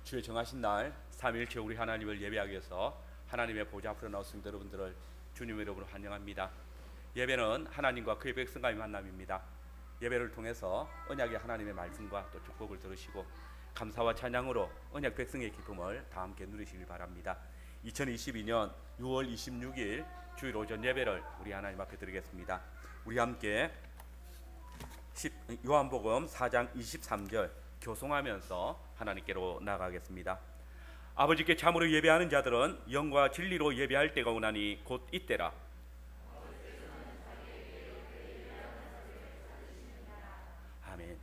주의 정하신 날 3일째 우리 하나님을 예배하기 위해서 하나님의 보좌 앞으로 나온 성도 여러분들을 주님의 이름으로 환영합니다. 예배는 하나님과 그의 백성과의 만남입니다. 예배를 통해서 언약의 하나님의 말씀과 또 축복을 들으시고 감사와 찬양으로 언약 백성의 기쁨을 다 함께 누리시길 바랍니다. 2022년 6월 26일 주일 오전 예배를 우리 하나님 앞에 드리겠습니다. 우리 함께 요한복음 4장 23절 교송하면서 하나님께로 나아가겠습니다. 아버지께 참으로 예배하는 자들은 영과 진리로 예배할 때가 오나니 곧 이때라. 아멘.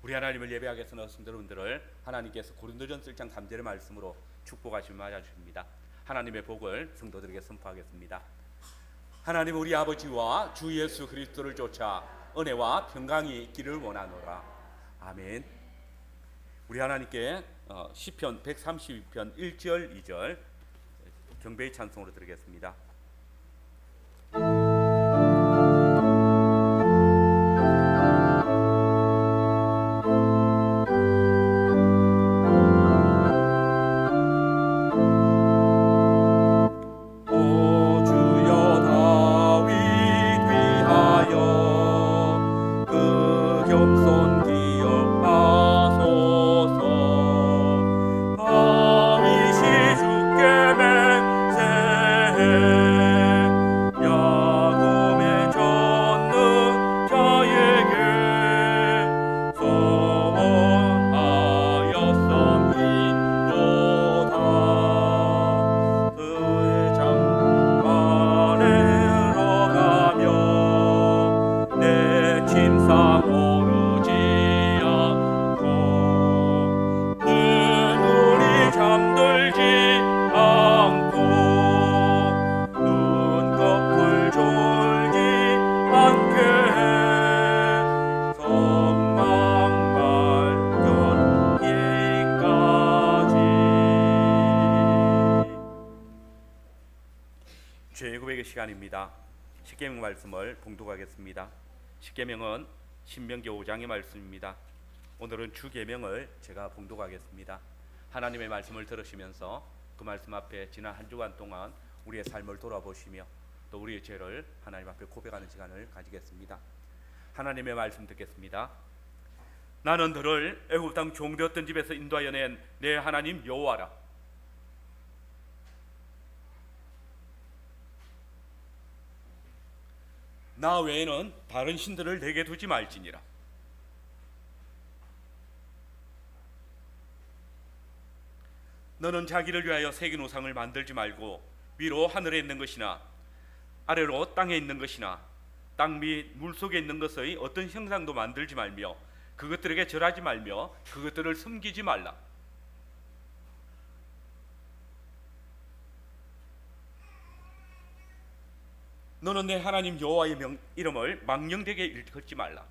우리 하나님을 예배하기 위해서 나오신 여러분들을 하나님께서 고린도전서 1장 3절의 말씀으로 축복하시며 맞아주십니다. 하나님의 복을 성도들에게 선포하겠습니다. 하나님 우리 아버지와 주 예수 그리스도를 쫓아 은혜와 평강이 있기를 원하노라. 아멘. 우리 하나님께 시편 132편 1절 2절 경배의 찬송으로 드리겠습니다. 시간입니다. 십계명 말씀을 봉독하겠습니다. 십계명은 신명기 5장의 말씀입니다. 오늘은 주계명을 제가 봉독하겠습니다. 하나님의 말씀을 들으시면서 그 말씀 앞에 지난 한 주간 동안 우리의 삶을 돌아보시며 또 우리의 죄를 하나님 앞에 고백하는 시간을 가지겠습니다. 하나님의 말씀 듣겠습니다. 나는 너를 애굽 땅 종되었던 집에서 인도하여 낸 내 하나님 여호와라. 나 외에는 다른 신들을 내게 두지 말지니라. 너는 자기를 위하여 새긴 우상을 만들지 말고 위로 하늘에 있는 것이나 아래로 땅에 있는 것이나 땅 및 물속에 있는 것의 어떤 형상도 만들지 말며 그것들에게 절하지 말며 그것들을 섬기지 말라. 너는 내 하나님 여호와의 이름을 망령되게 일컫지 말라.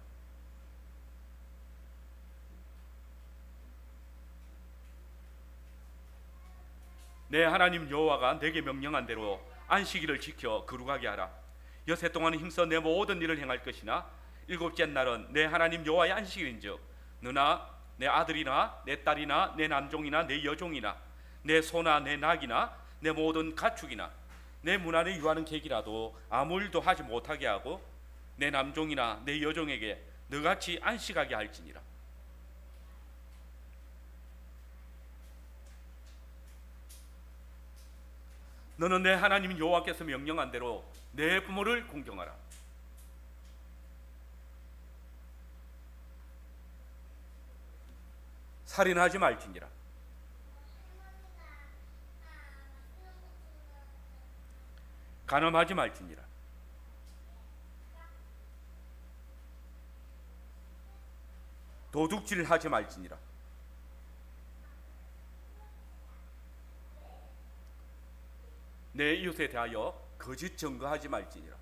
내 하나님 여호와가 내게 명령한 대로 안식일을 지켜 거룩하게 하라. 여세 동안은 힘써 내 모든 일을 행할 것이나 일곱째 날은 내 하나님 여호와의 안식일인즉 너나 내 아들이나 내 딸이나 내 남종이나 내 여종이나 내 소나 내 낙이나 내 모든 가축이나 내 문 안에 유하는 객이라도 아무 일도 하지 못하게 하고 내 남종이나 내 여종에게 너같이 안식하게 할지니라. 너는 내 하나님 여호와께서 명령한 대로 내 부모를 공경하라. 살인하지 말지니라. 간음하지 말지니라. 도둑질하지 말지니라. 내 이웃에 대하여 거짓 증거하지 말지니라.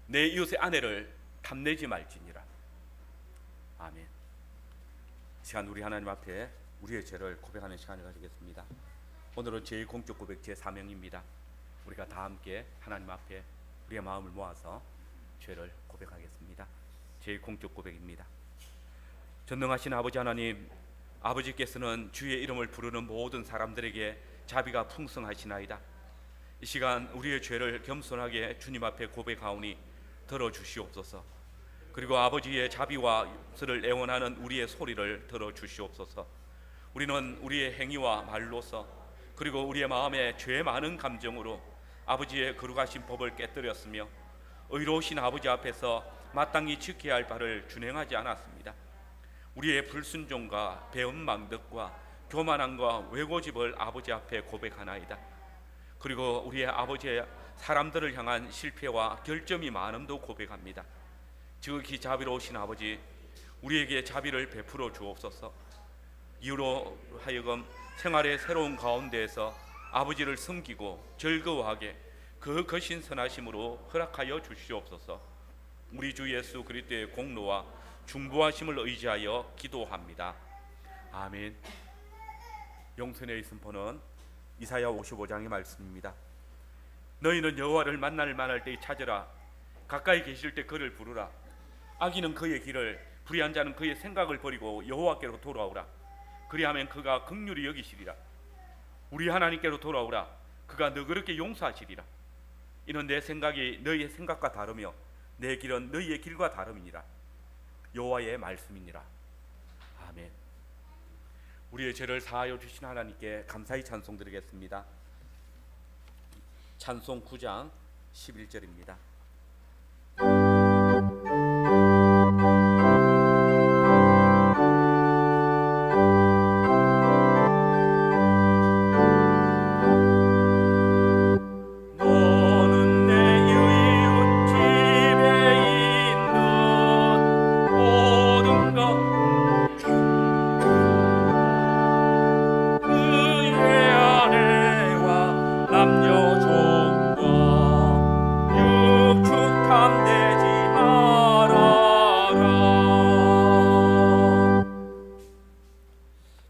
내 이웃의 아내를 탐내지 말지니라. 아멘. 시간 우리 하나님 앞에 우리의 죄를 고백하는 시간을 가지겠습니다. 오늘은 제1공적 고백 제4명입니다. 우리가 다 함께 하나님 앞에 우리의 마음을 모아서 죄를 고백하겠습니다. 제 공적 고백입니다. 전능하신 아버지 하나님, 아버지께서는 주의 이름을 부르는 모든 사람들에게 자비가 풍성하시나이다. 이 시간 우리의 죄를 겸손하게 주님 앞에 고백하오니 들어주시옵소서. 그리고 아버지의 자비와 용서를 애원하는 우리의 소리를 들어주시옵소서. 우리는 우리의 행위와 말로서 그리고 우리의 마음에 죄 많은 감정으로 아버지의 거룩하신 법을 깨뜨렸으며 의로우신 아버지 앞에서 마땅히 지켜야 할 바를 준행하지 않았습니다. 우리의 불순종과 배은망덕과 교만함과 왜고집을 아버지 앞에 고백하나이다. 그리고 우리의 아버지의 사람들을 향한 실패와 결점이 많음도 고백합니다. 지극히 자비로우신 아버지, 우리에게 자비를 베풀어 주옵소서. 이후로 하여금 생활의 새로운 가운데에서 아버지를 섬기고 즐거워하게 그 거신 선하심으로 허락하여 주시옵소서. 우리 주 예수 그리스도의 공로와 중보하심을 의지하여 기도합니다. 아멘. 용선의 선포는 이사야 55장의 말씀입니다. 너희는 여호와를 만날 만할 때에 찾으라. 가까이 계실 때 그를 부르라. 악인은 그의 길을, 불의한 자는 그의 생각을 버리고 여호와께로 돌아오라. 그리하면 그가 긍휼히 여기시리라. 우리 하나님께로 돌아오라. 그가 너그럽게 용서하시리라. 이는 내 생각이 너희의 생각과 다르며 내 길은 너희의 길과 다름이니라. 여호와의 말씀이니라. 아멘. 우리의 죄를 사하여 주신 하나님께 감사의 찬송 드리겠습니다. 찬송 9장 11절입니다.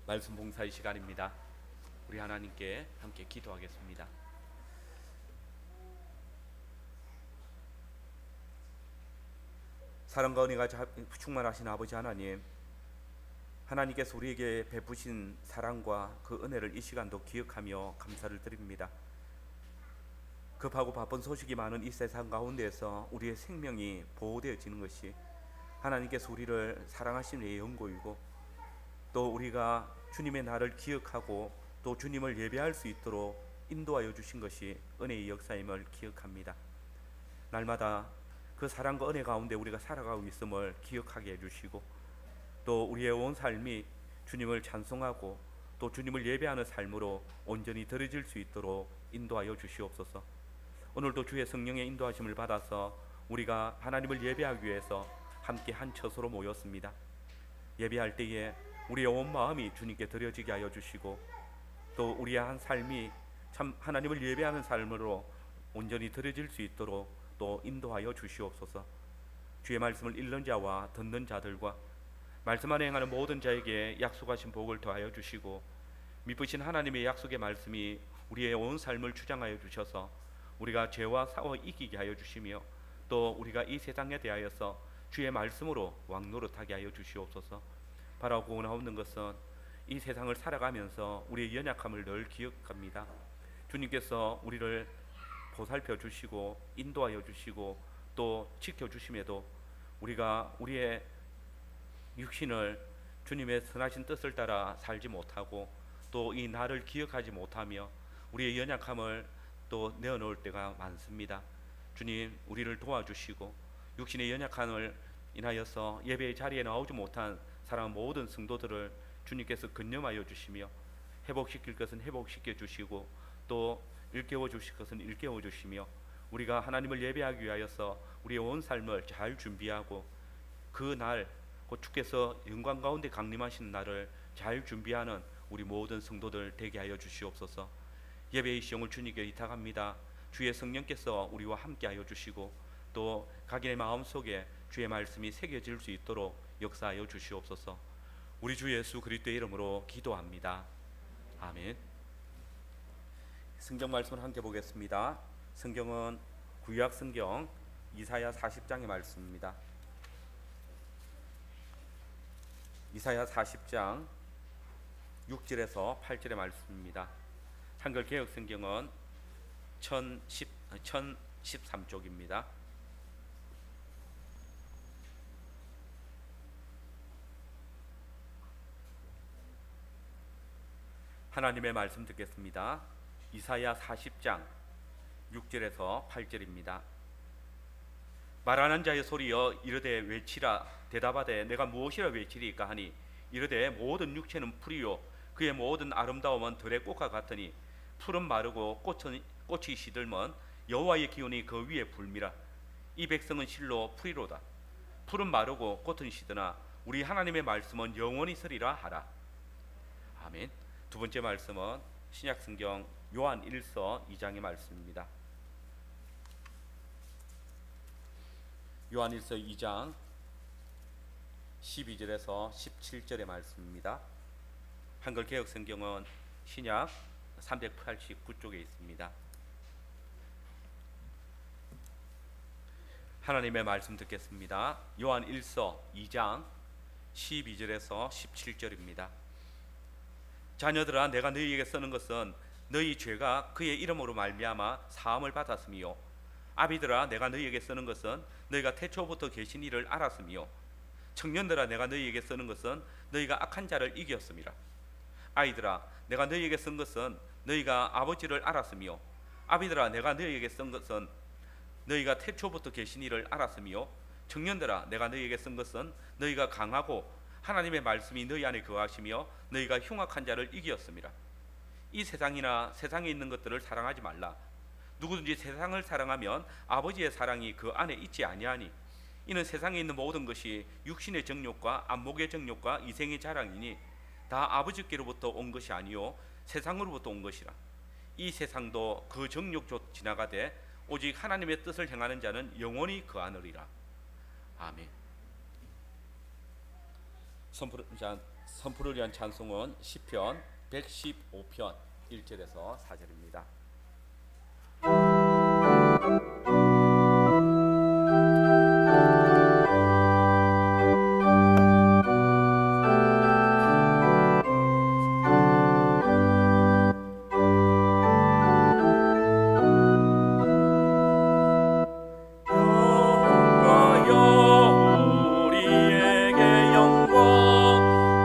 말씀 봉사의 시간입니다. 우리 하나님께 함께 기도하겠습니다. 사랑과 은혜가 충만하신 아버지 하나님, 하나님께서 우리에게 베푸신 사랑과 그 은혜를 이 시간도 기억하며 감사를 드립니다. 급하고 바쁜 소식이 많은 이 세상 가운데에서 우리의 생명이 보호되어지는 것이 하나님께서 우리를 사랑하시는 연고이고, 또 우리가 주님의 날을 기억하고 또 주님을 예배할 수 있도록 인도하여 주신 것이 은혜의 역사임을 기억합니다. 날마다 그 사랑과 은혜 가운데 우리가 살아가고 있음을 기억하게 해주시고, 또 우리의 온 삶이 주님을 찬송하고 또 주님을 예배하는 삶으로 온전히 드려질 수 있도록 인도하여 주시옵소서. 오늘도 주의 성령의 인도하심을 받아서 우리가 하나님을 예배하기 위해서 함께 한 처소로 모였습니다. 예배할 때에 우리의 온 마음이 주님께 드려지게 하여 주시고, 또 우리의 한 삶이 참 하나님을 예배하는 삶으로 온전히 드려질 수 있도록 또 인도하여 주시옵소서. 주의 말씀을 읽는 자와 듣는 자들과 말씀 안에 행하는 모든 자에게 약속하신 복을 더하여 주시고, 미쁘신 하나님의 약속의 말씀이 우리의 온 삶을 주장하여 주셔서 우리가 죄와 싸워 이기게 하여 주시며, 또 우리가 이 세상에 대하여서 주의 말씀으로 왕노릇하게 하여 주시옵소서. 바라고 원하옵는 것은 이 세상을 살아가면서 우리의 연약함을 늘 기억합니다. 주님께서 우리를 보살펴 주시고 인도하여 주시고 또 지켜 주심에도 우리가 우리의 육신을 주님의 선하신 뜻을 따라 살지 못하고 또 이 날을 기억하지 못하며 우리의 연약함을 또 내어놓을 때가 많습니다. 주님, 우리를 도와주시고 육신의 연약함을 인하여서 예배의 자리에 나오지 못한 사랑 모든 성도들을 주님께서 근념하여 주시며, 회복시킬 것은 회복시켜 주시고 또 일깨워 주실 것은 일깨워 주시며, 우리가 하나님을 예배하기 위하여서 우리의 온 삶을 잘 준비하고 그 날 곧 주께서 영광 가운데 강림하시는 날을 잘 준비하는 우리 모든 성도들 되게 하여 주시옵소서. 예배의 시험을 주님께 의탁합니다. 주의 성령께서 우리와 함께 하여 주시고 또 각인의 마음속에 주의 말씀이 새겨질 수 있도록 역사하여 주시옵소서. 우리 주 예수 그리스도의 이름으로 기도합니다. 아멘. 성경 말씀을 함께 보겠습니다. 성경은 구약 성경 이사야 40장의 말씀입니다. 이사야 40장 6절에서 8절의 말씀입니다. 한글 개역 성경은 1013쪽입니다. 하나님의 말씀 듣겠습니다. 이사야 40장 6절에서 8절입니다. 말하는 자의 소리여 이르되 외치라. 대답하되 내가 무엇이라 외치리까 하니 이르되 모든 육체는 풀이요 그의 모든 아름다움은 들의 꽃과 같으니 풀은 마르고 꽃이 시들면 여호와의 기운이 그 위에 불미라. 이 백성은 실로 풀이로다. 풀은 마르고 꽃은 시드나 우리 하나님의 말씀은 영원히 서리라 하라. 아멘. 두 번째 말씀은 신약성경 요한 1서 2장의 말씀입니다. 요한 1서 2장 12절에서 17절의 말씀입니다. 한글 개역 성경은 신약 389쪽에 있습니다. 하나님의 말씀 듣겠습니다. 요한 1서 2장 12절에서 17절입니다. 자녀들아 내가 너희에게 쓰는 것은 너희 죄가 그의 이름으로 말미암아 사함을 받았으며 아비들아 내가 너희에게 쓰는 것은 너희가 태초부터 계신 이를 알았으며 청년들아 내가 너희에게 쓰는 것은 너희가 악한 자를 이겼음이라. 아이들아 내가 너희에게 쓴 것은 너희가 아버지를 알았으며 아비들아 내가 너희에게 쓴 것은 너희가 태초부터 계신 이를 알았으며 청년들아 내가 너희에게 쓴 것은 너희가 강하고 하나님의 말씀이 너희 안에 거하시며 너희가 흉악한 자를 이기었음이라. 이 세상이나 세상에 있는 것들을 사랑하지 말라. 누구든지 세상을 사랑하면 아버지의 사랑이 그 안에 있지 아니하니 이는 세상에 있는 모든 것이 육신의 정욕과 안목의 정욕과 이생의 자랑이니 다 아버지께로부터 온 것이 아니요 세상으로부터 온 것이라. 이 세상도 그 정욕조 지나가되 오직 하나님의 뜻을 행하는 자는 영원히 거하느니라. 아멘. 선포를 위한 찬송은 시편 115편 1절에서 4절입니다.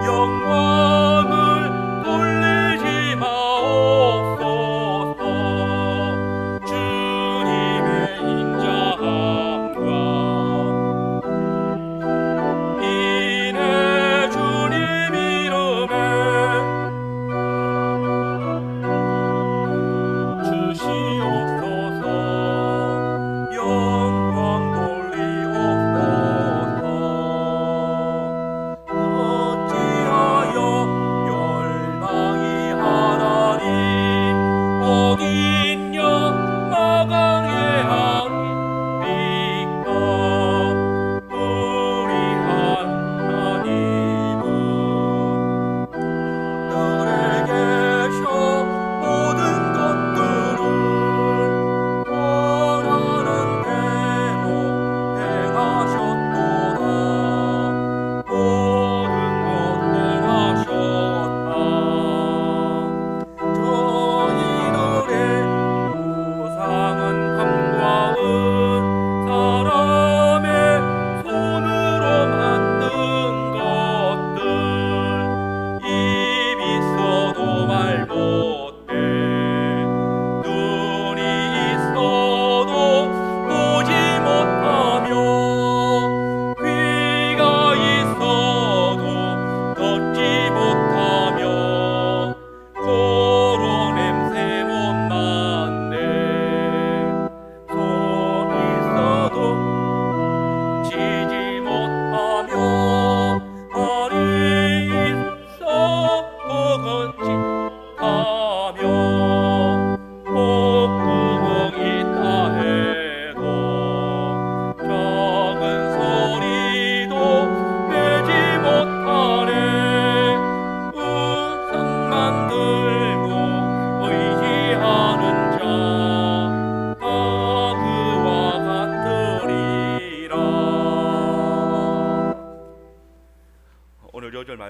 영광을 돌리지 마옵소서.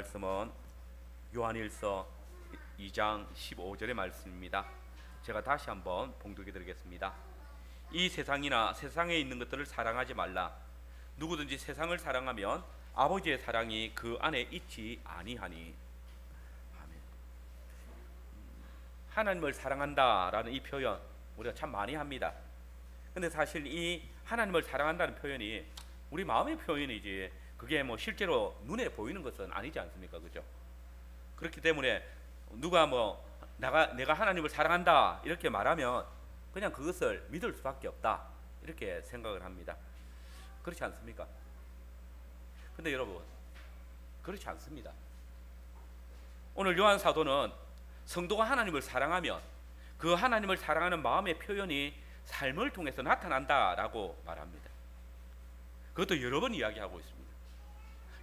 말씀은 요한일서 2장 15절의 말씀입니다. 제가 다시 한번 봉독해 드리겠습니다. 이 세상이나 세상에 있는 것들을 사랑하지 말라. 누구든지 세상을 사랑하면 아버지의 사랑이 그 안에 있지 아니하니. 아멘. 하나님을 사랑한다라는 이 표현 우리가 참 많이 합니다. 근데 사실 이 하나님을 사랑한다는 표현이 우리 마음의 표현이지 그게 뭐 실제로 눈에 보이는 것은 아니지 않습니까? 그죠? 그렇기 때문에 누가 뭐 내가 하나님을 사랑한다 이렇게 말하면 그냥 그것을 믿을 수밖에 없다 이렇게 생각을 합니다. 그렇지 않습니까? 근데 여러분 그렇지 않습니다. 오늘 요한 사도는 성도가 하나님을 사랑하면 그 하나님을 사랑하는 마음의 표현이 삶을 통해서 나타난다라고 말합니다. 그것도 여러 번 이야기하고 있습니다.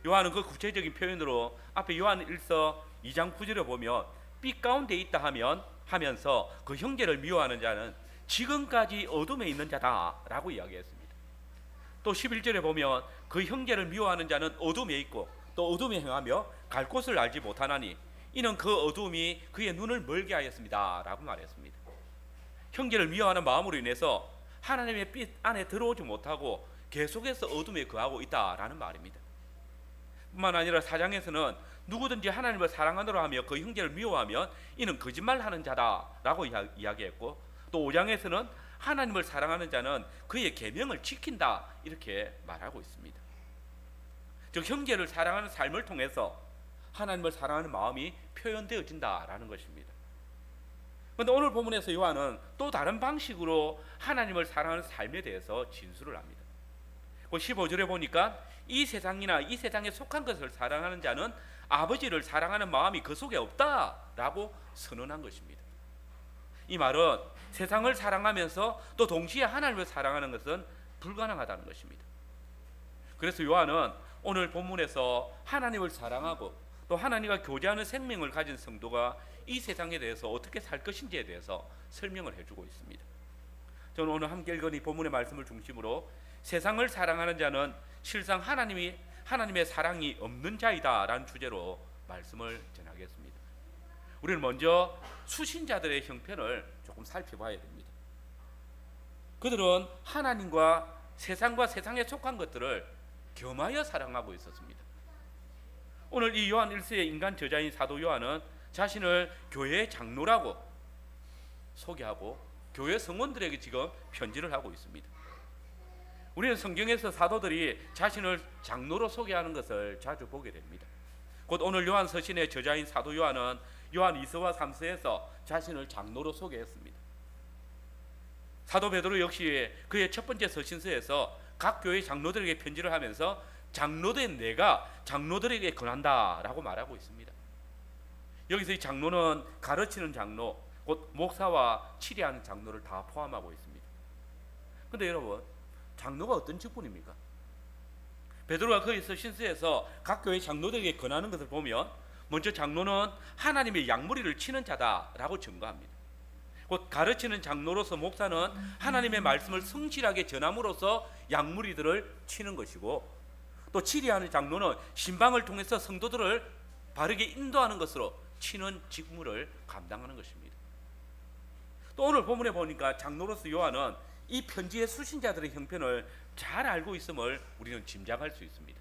요한은 그 구체적인 표현으로 앞에 요한 1서 2장 9절에 보면 빛 가운데 있다 하면서 그 형제를 미워하는 자는 지금까지 어둠에 있는 자다라고 이야기했습니다. 또 11절에 보면 그 형제를 미워하는 자는 어둠에 있고 또 어둠에 행하며 갈 곳을 알지 못하나니 이는 그 어둠이 그의 눈을 멀게 하였습니다라고 말했습니다. 형제를 미워하는 마음으로 인해서 하나님의 빛 안에 들어오지 못하고 계속해서 어둠에 거하고 있다라는 말입니다. 뿐만 아니라 4장에서는 누구든지 하나님을 사랑하노라 하며 그 형제를 미워하면 이는 거짓말하는 자다라고 이야기했고 또 5장에서는 하나님을 사랑하는 자는 그의 계명을 지킨다 이렇게 말하고 있습니다. 즉 형제를 사랑하는 삶을 통해서 하나님을 사랑하는 마음이 표현되어진다라는 것입니다. 그런데 오늘 본문에서 요한은 또 다른 방식으로 하나님을 사랑하는 삶에 대해서 진술을 합니다. 15절에 보니까 이 세상이나 이 세상에 속한 것을 사랑하는 자는 아버지를 사랑하는 마음이 그 속에 없다라고 선언한 것입니다. 이 말은 세상을 사랑하면서 또 동시에 하나님을 사랑하는 것은 불가능하다는 것입니다. 그래서 요한은 오늘 본문에서 하나님을 사랑하고 또 하나님과 교제하는 생명을 가진 성도가 이 세상에 대해서 어떻게 살 것인지에 대해서 설명을 해주고 있습니다. 저는 오늘 함께 읽은 이 본문의 말씀을 중심으로 세상을 사랑하는 자는 실상 하나님의 사랑이 없는 자이다 라는 주제로 말씀을 전하겠습니다. 우리는 먼저 수신자들의 형편을 조금 살펴봐야 됩니다. 그들은 하나님과 세상과 세상에 속한 것들을 겸하여 사랑하고 있었습니다. 오늘 이 요한 1서의 인간 저자인 사도 요한은 자신을 교회의 장로라고 소개하고 교회 성원들에게 지금 편지를 하고 있습니다. 우리는 성경에서 사도들이 자신을 장로로 소개하는 것을 자주 보게 됩니다. 곧 오늘 요한 서신의 저자인 사도 요한은 요한 2서와 3서에서 자신을 장로로 소개했습니다. 사도 베드로 역시 그의 첫 번째 서신서에서 각 교회 장로들에게 편지를 하면서 장로된 내가 장로들에게 권한다라고 말하고 있습니다. 여기서 이 장로는 가르치는 장로, 곧 목사와 치리하는 장로를 다 포함하고 있습니다. 그런데 여러분, 장로가 어떤 직분입니까? 베드로가 그의 서신서에서 각 교회 장로들에게 권하는 것을 보면 먼저 장로는 하나님의 양무리를 치는 자다라고 증거합니다. 곧 가르치는 장로로서 목사는 하나님의 말씀을 성실하게 전함으로써 양무리들을 치는 것이고 또 치리하는 장로는 신방을 통해서 성도들을 바르게 인도하는 것으로 치는 직무를 감당하는 것입니다. 또 오늘 본문에 보니까 장로로서 요한은 이 편지의 수신자들의 형편을 잘 알고 있음을 우리는 짐작할 수 있습니다.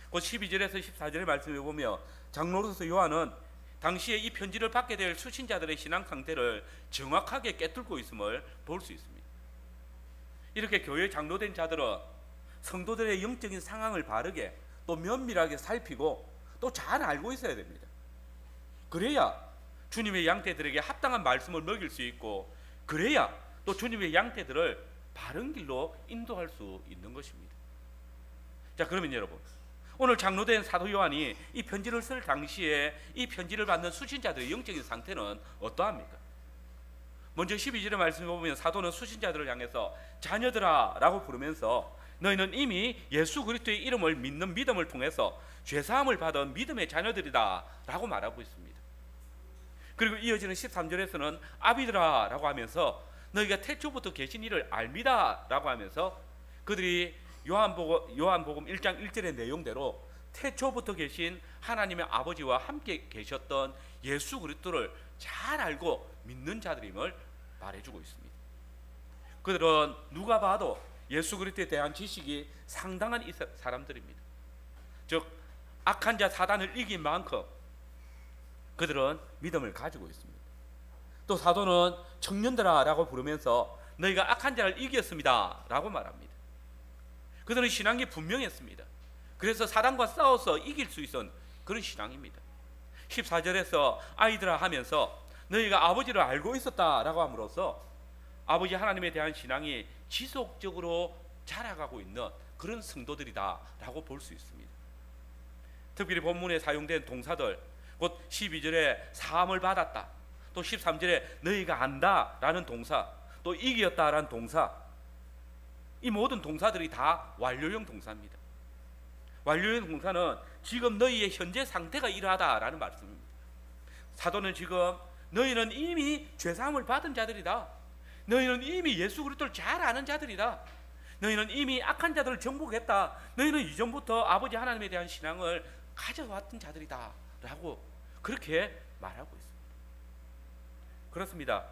곧 12절에서 14절의 말씀을 보면 장로로서 요한은 당시에 이 편지를 받게 될 수신자들의 신앙 상태를 정확하게 꿰뚫고 있음을 볼 수 있습니다. 이렇게 교회에 장로된 자들은 성도들의 영적인 상황을 바르게 또 면밀하게 살피고 또 잘 알고 있어야 됩니다. 그래야 주님의 양떼들에게 합당한 말씀을 먹일 수 있고 그래야 또 주님의 양떼들을 바른 길로 인도할 수 있는 것입니다. 자, 그러면 여러분, 오늘 장로된 사도 요한이 이 편지를 쓸 당시에 이 편지를 받는 수신자들의 영적인 상태는 어떠합니까? 먼저 12절의 말씀을 보면 사도는 수신자들을 향해서 자녀들아 라고 부르면서 너희는 이미 예수 그리스도의 이름을 믿는 믿음을 통해서 죄사함을 받은 믿음의 자녀들이다 라고 말하고 있습니다. 그리고 이어지는 13절에서는 아비들아 라고 하면서 너희가 태초부터 계신 이를 알미다 라고 하면서 그들이 요한복음 1장 1절의 내용대로 태초부터 계신 하나님의 아버지와 함께 계셨던 예수 그리스도를 잘 알고 믿는 자들임을 말해주고 있습니다. 그들은 누가 봐도 예수 그리스도에 대한 지식이 상당한 사람들입니다. 즉 악한 자 사단을 이긴 만큼 그들은 믿음을 가지고 있습니다. 또 사도는 청년들아라고 부르면서 너희가 악한 자를 이겼습니다 라고 말합니다. 그들은 신앙이 분명했습니다. 그래서 사단과 싸워서 이길 수 있었던 그런 신앙입니다. 14절에서 아이들아 하면서 너희가 아버지를 알고 있었다라고 함으로써 아버지 하나님에 대한 신앙이 지속적으로 자라가고 있는 그런 성도들이다라고 볼 수 있습니다. 특별히 본문에 사용된 동사들, 곧 12절에 사함을 받았다, 또 13절에 너희가 안다라는 동사, 또 이겼다라는 동사, 이 모든 동사들이 다 완료형 동사입니다. 완료형 동사는 지금 너희의 현재 상태가 이러하다라는 말씀입니다. 사도는 지금 너희는 이미 죄사함을 받은 자들이다, 너희는 이미 예수 그리스도를 잘 아는 자들이다, 너희는 이미 악한 자들을 정복했다, 너희는 이전부터 아버지 하나님에 대한 신앙을 가져왔던 자들이다 라고 그렇게 말하고 있습니다. 그렇습니다.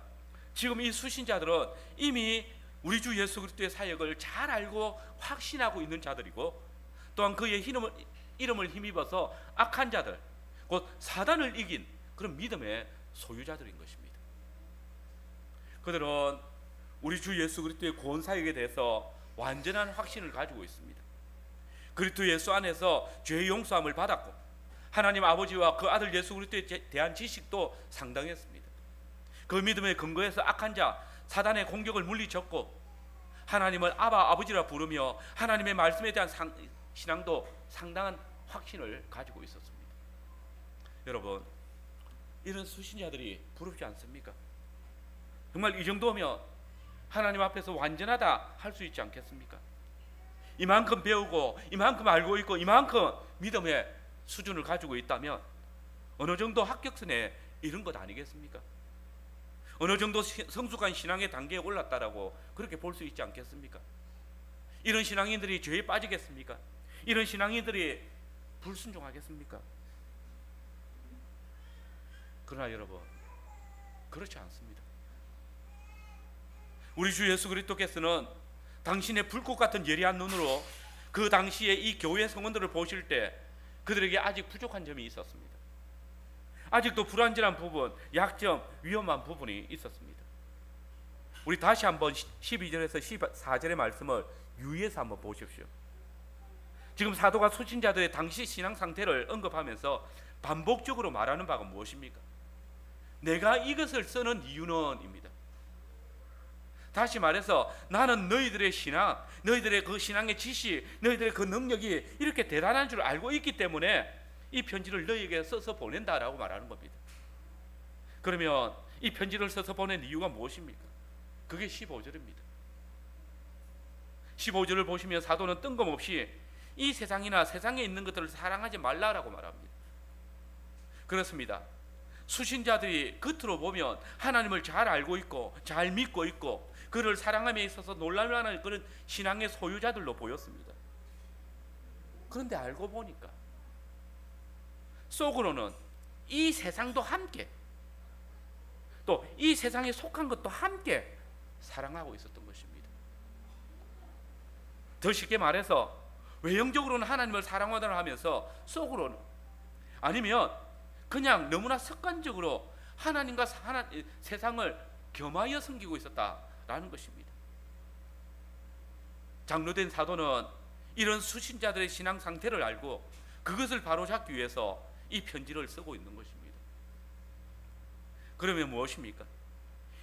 지금 이 수신자들은 이미 우리 주 예수 그리스도의 사역을 잘 알고 확신하고 있는 자들이고, 또한 그의 이름을 힘입어서 악한 자들, 곧 사단을 이긴 그런 믿음의 소유자들인 것입니다. 그들은 우리 주 예수 그리스도의 구원 사역에 대해서 완전한 확신을 가지고 있습니다. 그리스도 예수 안에서 죄의 용서함을 받았고, 하나님 아버지와 그 아들 예수 그리스도에 대한 지식도 상당했습니다. 그 믿음의 근거에서 악한 자 사단의 공격을 물리쳤고, 하나님을 아버지라 부르며 하나님의 말씀에 대한 신앙도 상당한 확신을 가지고 있었습니다. 여러분, 이런 수신자들이 부럽지 않습니까? 정말 이 정도면 하나님 앞에서 완전하다 할 수 있지 않겠습니까? 이만큼 배우고 이만큼 알고 있고 이만큼 믿음의 수준을 가지고 있다면 어느 정도 합격선에 이른 것 아니겠습니까? 어느 정도 성숙한 신앙의 단계에 올랐다라고 그렇게 볼 수 있지 않겠습니까? 이런 신앙인들이 죄에 빠지겠습니까? 이런 신앙인들이 불순종하겠습니까? 그러나 여러분, 그렇지 않습니다. 우리 주 예수 그리스도께서는 당신의 불꽃 같은 예리한 눈으로 그 당시에 이 교회 성원들을 보실 때 그들에게 아직 부족한 점이 있었습니다. 아직도 불완전한 부분, 약점, 위험한 부분이 있었습니다. 우리 다시 한번 12절에서 14절의 말씀을 유의해서 한번 보십시오. 지금 사도가 수신자들의 당시 신앙 상태를 언급하면서 반복적으로 말하는 바가 무엇입니까? 내가 이것을 쓰는 이유는입니다. 다시 말해서 나는 너희들의 신앙, 너희들의 그 신앙의 지식, 너희들의 그 능력이 이렇게 대단한 줄 알고 있기 때문에 이 편지를 너희에게 써서 보낸다라고 말하는 겁니다. 그러면 이 편지를 써서 보낸 이유가 무엇입니까? 그게 15절입니다. 15절을 보시면 사도는 뜬금없이 이 세상이나 세상에 있는 것들을 사랑하지 말라라고 말합니다. 그렇습니다. 수신자들이 겉으로 보면 하나님을 잘 알고 있고 잘 믿고 있고 그를 사랑함에 있어서 놀랄만한 그런 신앙의 소유자들로 보였습니다. 그런데 알고 보니까 속으로는 이 세상도 함께, 또 이 세상에 속한 것도 함께 사랑하고 있었던 것입니다. 더 쉽게 말해서 외형적으로는 하나님을 사랑하다 하면서 속으로는, 아니면 그냥 너무나 습관적으로 하나님과 세상을 겸하여 섬기고 있었다라는 것입니다. 장로된 사도는 이런 수신자들의 신앙 상태를 알고 그것을 바로잡기 위해서 이 편지를 쓰고 있는 것입니다. 그러면 무엇입니까?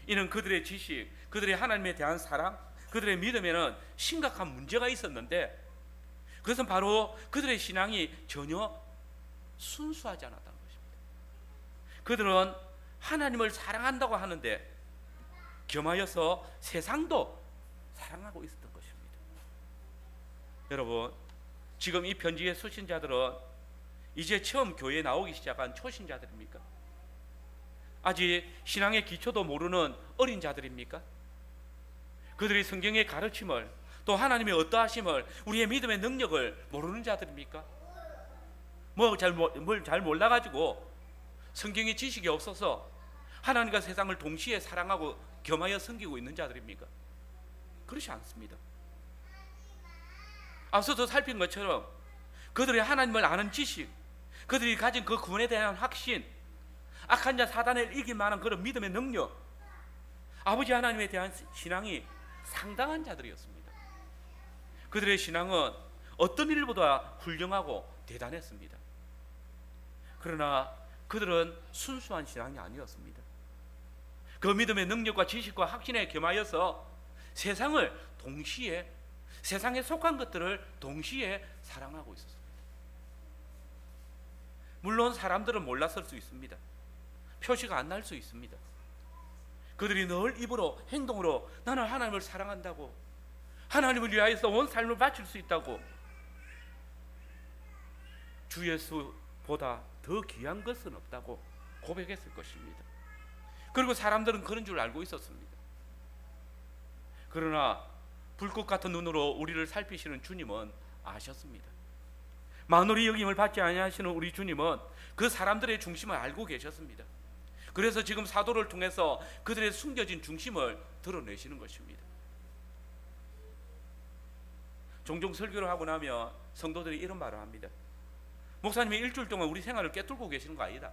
이는 그들의 지식, 그들의 하나님에 대한 사랑, 그들의 믿음에는 심각한 문제가 있었는데 그것은 바로 그들의 신앙이 전혀 순수하지 않았다는 것입니다. 그들은 하나님을 사랑한다고 하는데 겸하여서 세상도 사랑하고 있었던 것입니다. 여러분, 지금 이 편지의 수신자들은 이제 처음 교회에 나오기 시작한 초신자들입니까? 아직 신앙의 기초도 모르는 어린 자들입니까? 그들이 성경의 가르침을, 또 하나님의 어떠하심을, 우리의 믿음의 능력을 모르는 자들입니까? 뭘 잘 몰라가지고 성경의 지식이 없어서 하나님과 세상을 동시에 사랑하고 겸하여 섬기고 있는 자들입니까? 그렇지 않습니다. 앞서도 살핀 것처럼 그들의 하나님을 아는 지식, 그들이 가진 그 구원에 대한 확신, 악한 자 사단을 이길 만한 그런 믿음의 능력, 아버지 하나님에 대한 신앙이 상당한 자들이었습니다. 그들의 신앙은 어떤 일보다 훌륭하고 대단했습니다. 그러나 그들은 순수한 신앙이 아니었습니다. 그 믿음의 능력과 지식과 확신에 겸하여서 세상을 동시에, 세상에 속한 것들을 동시에 사랑하고 있었습니다. 물론 사람들은 몰랐을 수 있습니다. 표시가 안 날 수 있습니다. 그들이 늘 입으로, 행동으로 나는 하나님을 사랑한다고, 하나님을 위하여서 온 삶을 바칠 수 있다고, 주 예수보다 더 귀한 것은 없다고 고백했을 것입니다. 그리고 사람들은 그런 줄 알고 있었습니다. 그러나 불꽃 같은 눈으로 우리를 살피시는 주님은 아셨습니다. 만홀히 여김을 받지 아니하시는 우리 주님은 그 사람들의 중심을 알고 계셨습니다. 그래서 지금 사도를 통해서 그들의 숨겨진 중심을 드러내시는 것입니다. 종종 설교를 하고 나면 성도들이 이런 말을 합니다. 목사님이 일주일 동안 우리 생활을 꿰뚫고 계시는 거 아니다.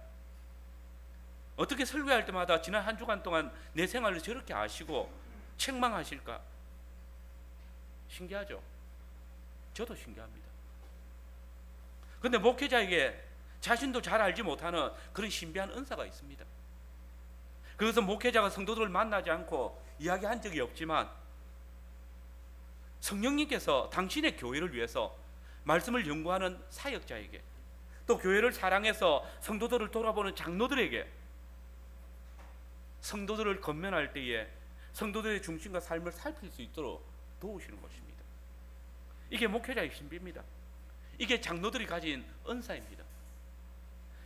어떻게 설교할 때마다 지난 한 주간 동안 내 생활을 저렇게 아시고 책망하실까? 신기하죠? 저도 신기합니다. 그런데 목회자에게 자신도 잘 알지 못하는 그런 신비한 은사가 있습니다. 그것은 목회자가 성도들을 만나지 않고 이야기한 적이 없지만 성령님께서 당신의 교회를 위해서 말씀을 연구하는 사역자에게, 또 교회를 사랑해서 성도들을 돌아보는 장로들에게 성도들을 건면할 때에 성도들의 중심과 삶을 살필 수 있도록 도우시는 것입니다. 이게 목회자의 신비입니다. 이게 장로들이 가진 은사입니다.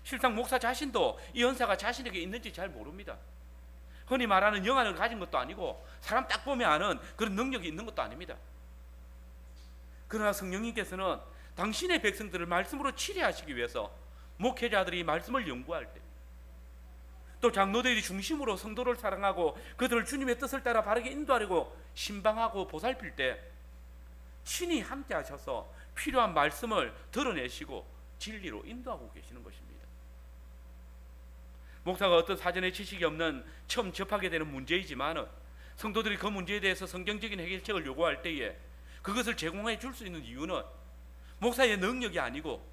실상 목사 자신도 이 은사가 자신에게 있는지 잘 모릅니다. 흔히 말하는 영안을 가진 것도 아니고 사람 딱 보면 아는 그런 능력이 있는 것도 아닙니다. 그러나 성령님께서는 당신의 백성들을 말씀으로 치료하시기 위해서 목회자들이 말씀을 연구할 때, 또 장로들이 중심으로 성도를 사랑하고 그들을 주님의 뜻을 따라 바르게 인도하려고 신방하고 보살필 때 친히 함께 하셔서 필요한 말씀을 드러내시고 진리로 인도하고 계시는 것입니다. 목사가 어떤 사전에 지식이 없는 처음 접하게 되는 문제이지만 성도들이 그 문제에 대해서 성경적인 해결책을 요구할 때에 그것을 제공해 줄 수 있는 이유는 목사의 능력이 아니고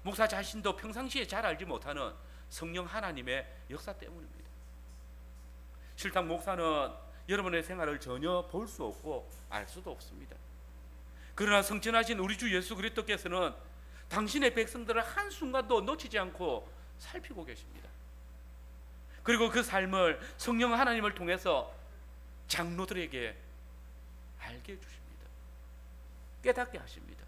목사 자신도 평상시에 잘 알지 못하는 성령 하나님의 역사 때문입니다. 실상 목사는 여러분의 생활을 전혀 볼 수 없고 알 수도 없습니다. 그러나 성천하신 우리 주 예수 그리스도께서는 당신의 백성들을 한순간도 놓치지 않고 살피고 계십니다. 그리고 그 삶을 성령 하나님을 통해서 장로들에게 알게 해주십니다. 깨닫게 하십니다.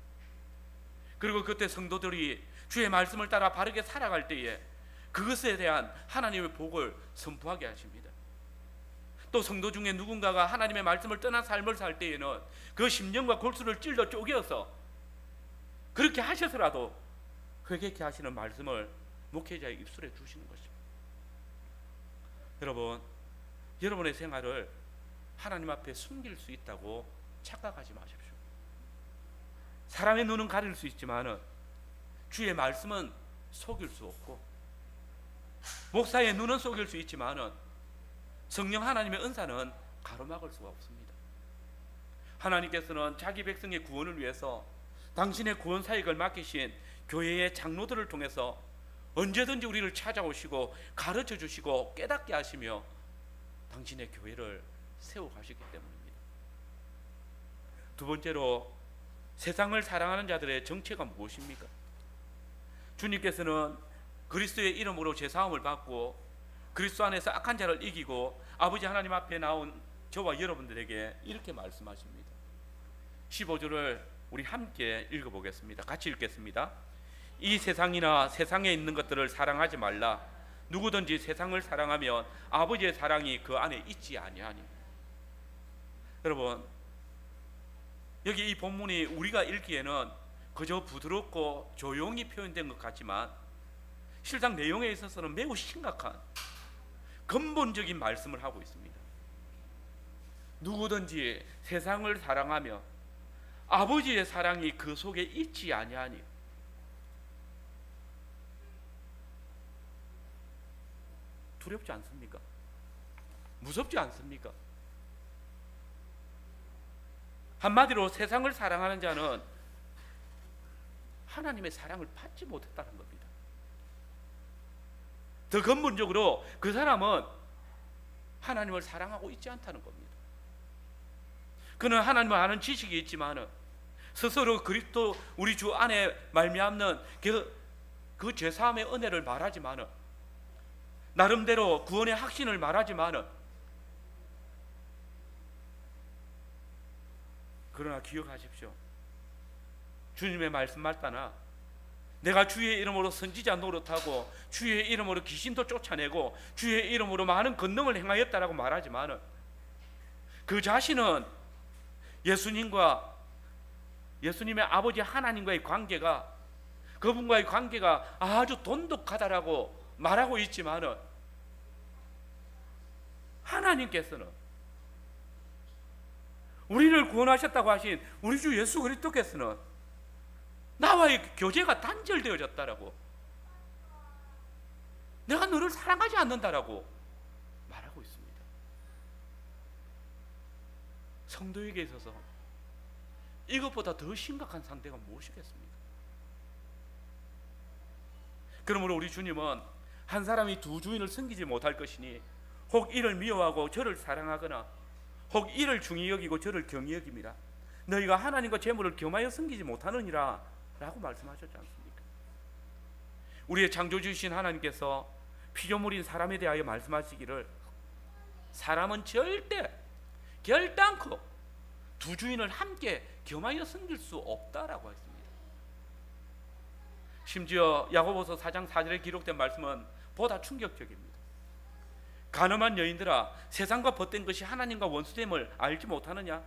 그리고 그때 성도들이 주의 말씀을 따라 바르게 살아갈 때에 그것에 대한 하나님의 복을 선포하게 하십니다. 또 성도 중에 누군가가 하나님의 말씀을 떠난 삶을 살 때에는 그 심령과 골수를 찔러 쪼개어서 그렇게 하셔서라도 회개케 하시는 말씀을 목회자의 입술에 주시는 것입니다. 여러분, 여러분의 생활을 하나님 앞에 숨길 수 있다고 착각하지 마십시오. 사람의 눈은 가릴 수 있지만 주의 말씀은 속일 수 없고, 목사의 눈은 속일 수 있지만 성령 하나님의 은사는 가로막을 수가 없습니다. 하나님께서는 자기 백성의 구원을 위해서 당신의 구원 사역을 맡기신 교회의 장로들을 통해서 언제든지 우리를 찾아오시고 가르쳐 주시고 깨닫게 하시며 당신의 교회를 세워가시기 때문입니다. 두 번째로, 세상을 사랑하는 자들의 정체가 무엇입니까? 주님께서는 그리스도의 이름으로 제사함을 받고 그리스도 안에서 악한 자를 이기고 아버지 하나님 앞에 나온 저와 여러분들에게 이렇게 말씀하십니다. 15절을 우리 함께 읽어보겠습니다. 같이 읽겠습니다. 이 세상이나 세상에 있는 것들을 사랑하지 말라. 누구든지 세상을 사랑하면 아버지의 사랑이 그 안에 있지 아니하니. 여러분, 여기 이 본문이 우리가 읽기에는 그저 부드럽고 조용히 표현된 것 같지만 실상 내용에 있어서는 매우 심각한 근본적인 말씀을 하고 있습니다. 누구든지 세상을 사랑하며 아버지의 사랑이 그 속에 있지 아니하니 두렵지 않습니까? 무섭지 않습니까? 한마디로 세상을 사랑하는 자는 하나님의 사랑을 받지 못했다는 겁니다. 더 근본적으로 그 사람은 하나님을 사랑하고 있지 않다는 겁니다. 그는 하나님을 아는 지식이 있지만 스스로 그리스도 우리 주 안에 말미암는 그 죄사함의 은혜를 말하지만 나름대로 구원의 확신을 말하지만 그러나 기억하십시오. 주님의 말씀 맞다나 내가 주의 이름으로 선지자 노릇하고 주의 이름으로 귀신도 쫓아내고 주의 이름으로 많은 권능을 행하였다라고 말하지만 그 자신은 예수님의 아버지 하나님과의 관계가 그분과의 관계가 아주 돈독하다라고 말하고 있지만 하나님께서는 우리를 구원하셨다고 하신 우리 주 예수 그리스도께서는 나와의 교제가 단절되어졌다라고, 내가 너를 사랑하지 않는다라고 말하고 있습니다. 성도에게 있어서 이것보다 더 심각한 상대가 무엇이겠습니까? 그러므로 우리 주님은 한 사람이 두 주인을 섬기지 못할 것이니 혹 이를 미워하고 저를 사랑하거나 혹 이를 중히 여기고 저를 경히 여깁니다. 너희가 하나님과 재물을 겸하여 섬기지 못하느니라 라고 말씀하셨지 않습니까? 우리의 창조주이신 하나님께서 피조물인 사람에 대하여 말씀하시기를 사람은 절대 결단코 두 주인을 함께 겸하여 섬길 수 없다라고 했습니다. 심지어 야고보서 4장 4절에 기록된 말씀은 보다 충격적입니다. 가늠한 여인들아, 세상과 벗된 것이 하나님과 원수됨을 알지 못하느냐?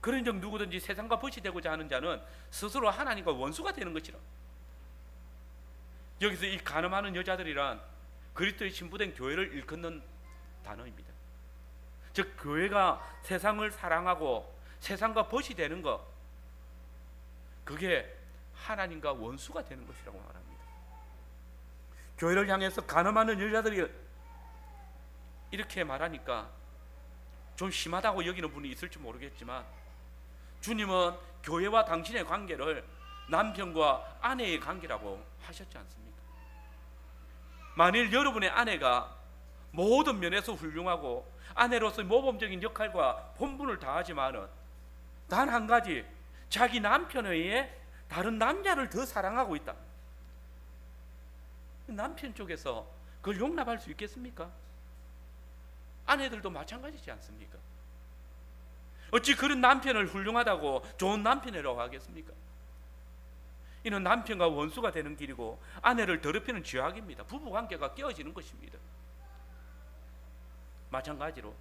그런즉 누구든지 세상과 벗이 되고자 하는 자는 스스로 하나님과 원수가 되는 것이라. 여기서 이 가늠하는 여자들이란 그리스도의 신부된 교회를 일컫는 단어입니다. 즉 교회가 세상을 사랑하고 세상과 벗이 되는 것, 그게 하나님과 원수가 되는 것이라고 말합니다. 교회를 향해서 가늠하는 여자들이 이렇게 말하니까 좀 심하다고 여기는 분이 있을지 모르겠지만 주님은 교회와 당신의 관계를 남편과 아내의 관계라고 하셨지 않습니까? 만일 여러분의 아내가 모든 면에서 훌륭하고 아내로서의 모범적인 역할과 본분을 다하지만은 단 한 가지, 자기 남편에 의해 다른 남자를 더 사랑하고 있다. 남편 쪽에서 그걸 용납할 수 있겠습니까? 아내들도 마찬가지지 않습니까? 어찌 그런 남편을 훌륭하다고 좋은 남편이라고 하겠습니까? 이는 남편과 원수가 되는 길이고 아내를 더럽히는 죄악입니다. 부부관계가 깨어지는 것입니다. 마찬가지로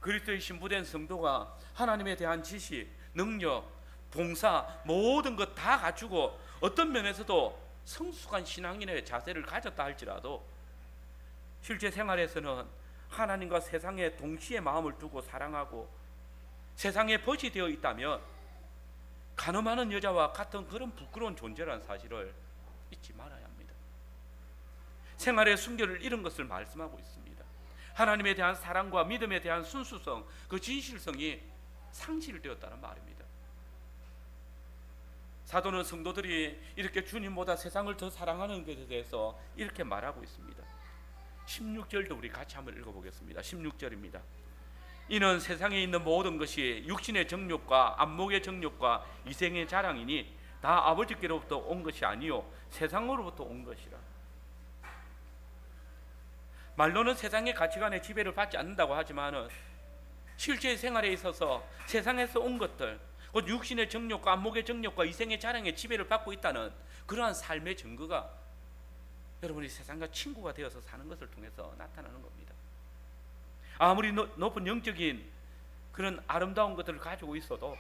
그리스도의 신부된 성도가 하나님에 대한 지식, 능력, 봉사 모든 것 다 갖추고 어떤 면에서도 성숙한 신앙인의 자세를 가졌다 할지라도 실제 생활에서는 하나님과 세상에 동시에 마음을 두고 사랑하고 세상에 벗이 되어 있다면 가늠하는 여자와 같은 그런 부끄러운 존재라는 사실을 잊지 말아야 합니다. 생활의 순결을 잃은 것을 말씀하고 있습니다. 하나님에 대한 사랑과 믿음에 대한 순수성, 그 진실성이 상실되었다는 말입니다. 사도는 성도들이 이렇게 주님보다 세상을 더 사랑하는 것에 대해서 이렇게 말하고 있습니다. 16절도 우리 같이 한번 읽어보겠습니다. 16절입니다. 이는 세상에 있는 모든 것이 육신의 정욕과 안목의 정욕과 이생의 자랑이니 다 아버지께로부터 온 것이 아니요 세상으로부터 온 것이라. 말로는 세상의 가치관에 지배를 받지 않는다고 하지만 실제 생활에 있어서 세상에서 온 것들, 곧 육신의 정욕과 안목의 정욕과 이생의 자랑에 지배를 받고 있다는 그러한 삶의 증거가 여러분이 세상과 친구가 되어서 사는 것을 통해서 나타나는 겁니다. 아무리 높은 영적인 그런 아름다운 것들을 가지고 있어도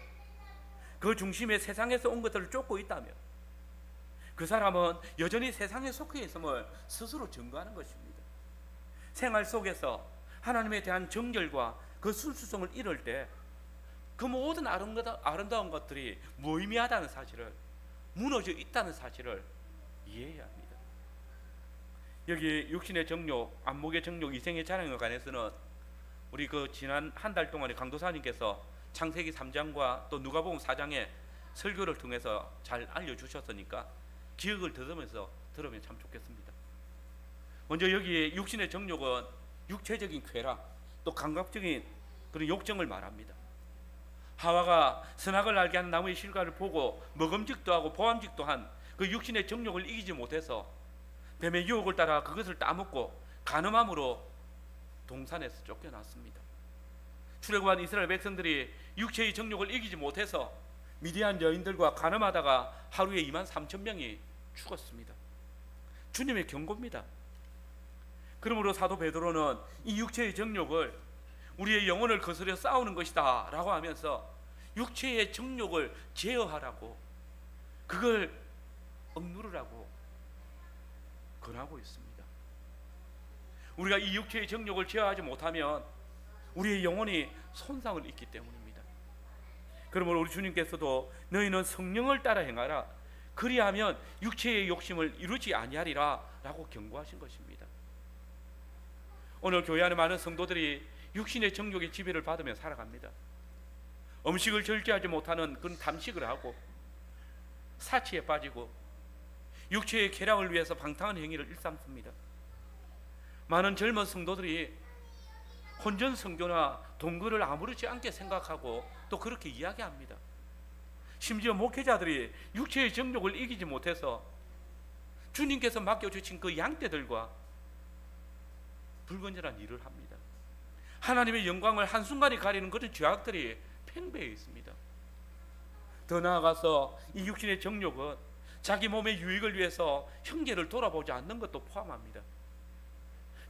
그 중심에 세상에서 온 것들을 쫓고 있다면 그 사람은 여전히 세상에 속해 있음을 스스로 증거하는 것입니다. 생활 속에서 하나님에 대한 정결과 그 순수성을 잃을 때 그 모든 아름다운 것들이 무의미하다는 사실을, 무너져 있다는 사실을 이해해야 합니다. 여기 육신의 정욕, 안목의 정욕, 이생의 자랑에 관해서는 우리 그 지난 한 달 동안에 강도사님께서 창세기 3장과 또 누가복음 4장의 설교를 통해서 잘 알려주셨으니까 기억을 더듬으면서 들으면 참 좋겠습니다. 먼저 여기 육신의 정욕은 육체적인 쾌락, 또 감각적인 그런 욕정을 말합니다. 하와가 선악을 알게 하는 나무의 실과를 보고 먹음직도 하고 보암직도 한 그 육신의 정욕을 이기지 못해서 뱀의 유혹을 따라 그것을 따먹고 간음함으로 동산에서 쫓겨났습니다. 출애굽한 이스라엘 백성들이 육체의 정욕을 이기지 못해서 미디안 여인들과 간음하다가 하루에 23,000명이 죽었습니다. 주님의 경고입니다. 그러므로 사도 베드로는 이 육체의 정욕을 우리의 영혼을 거스려 싸우는 것이다 라고 하면서 육체의 정욕을 제어하라고, 그걸 억누르라고 권하고 있습니다. 우리가 이 육체의 정욕을 제어하지 못하면 우리의 영혼이 손상을 입기 때문입니다. 그러므로 우리 주님께서도 너희는 성령을 따라 행하라, 그리하면 육체의 욕심을 이루지 아니하리라 라고 경고하신 것입니다. 오늘 교회 안에 많은 성도들이 육신의 정욕의 지배를 받으며 살아갑니다. 음식을 절제하지 못하는 그런 담식을 하고 사치에 빠지고 육체의 쾌락을 위해서 방탕한 행위를 일삼습니다. 많은 젊은 성도들이 혼전 성교나 동거를 아무렇지 않게 생각하고 또 그렇게 이야기합니다. 심지어 목회자들이 육체의 정욕을 이기지 못해서 주님께서 맡겨주신 그 양떼들과 불건전한 일을 합니다. 하나님의 영광을 한순간에 가리는 그런 죄악들이 팽배해 있습니다. 더 나아가서 이 육신의 정욕은 자기 몸의 유익을 위해서 형제를 돌아보지 않는 것도 포함합니다.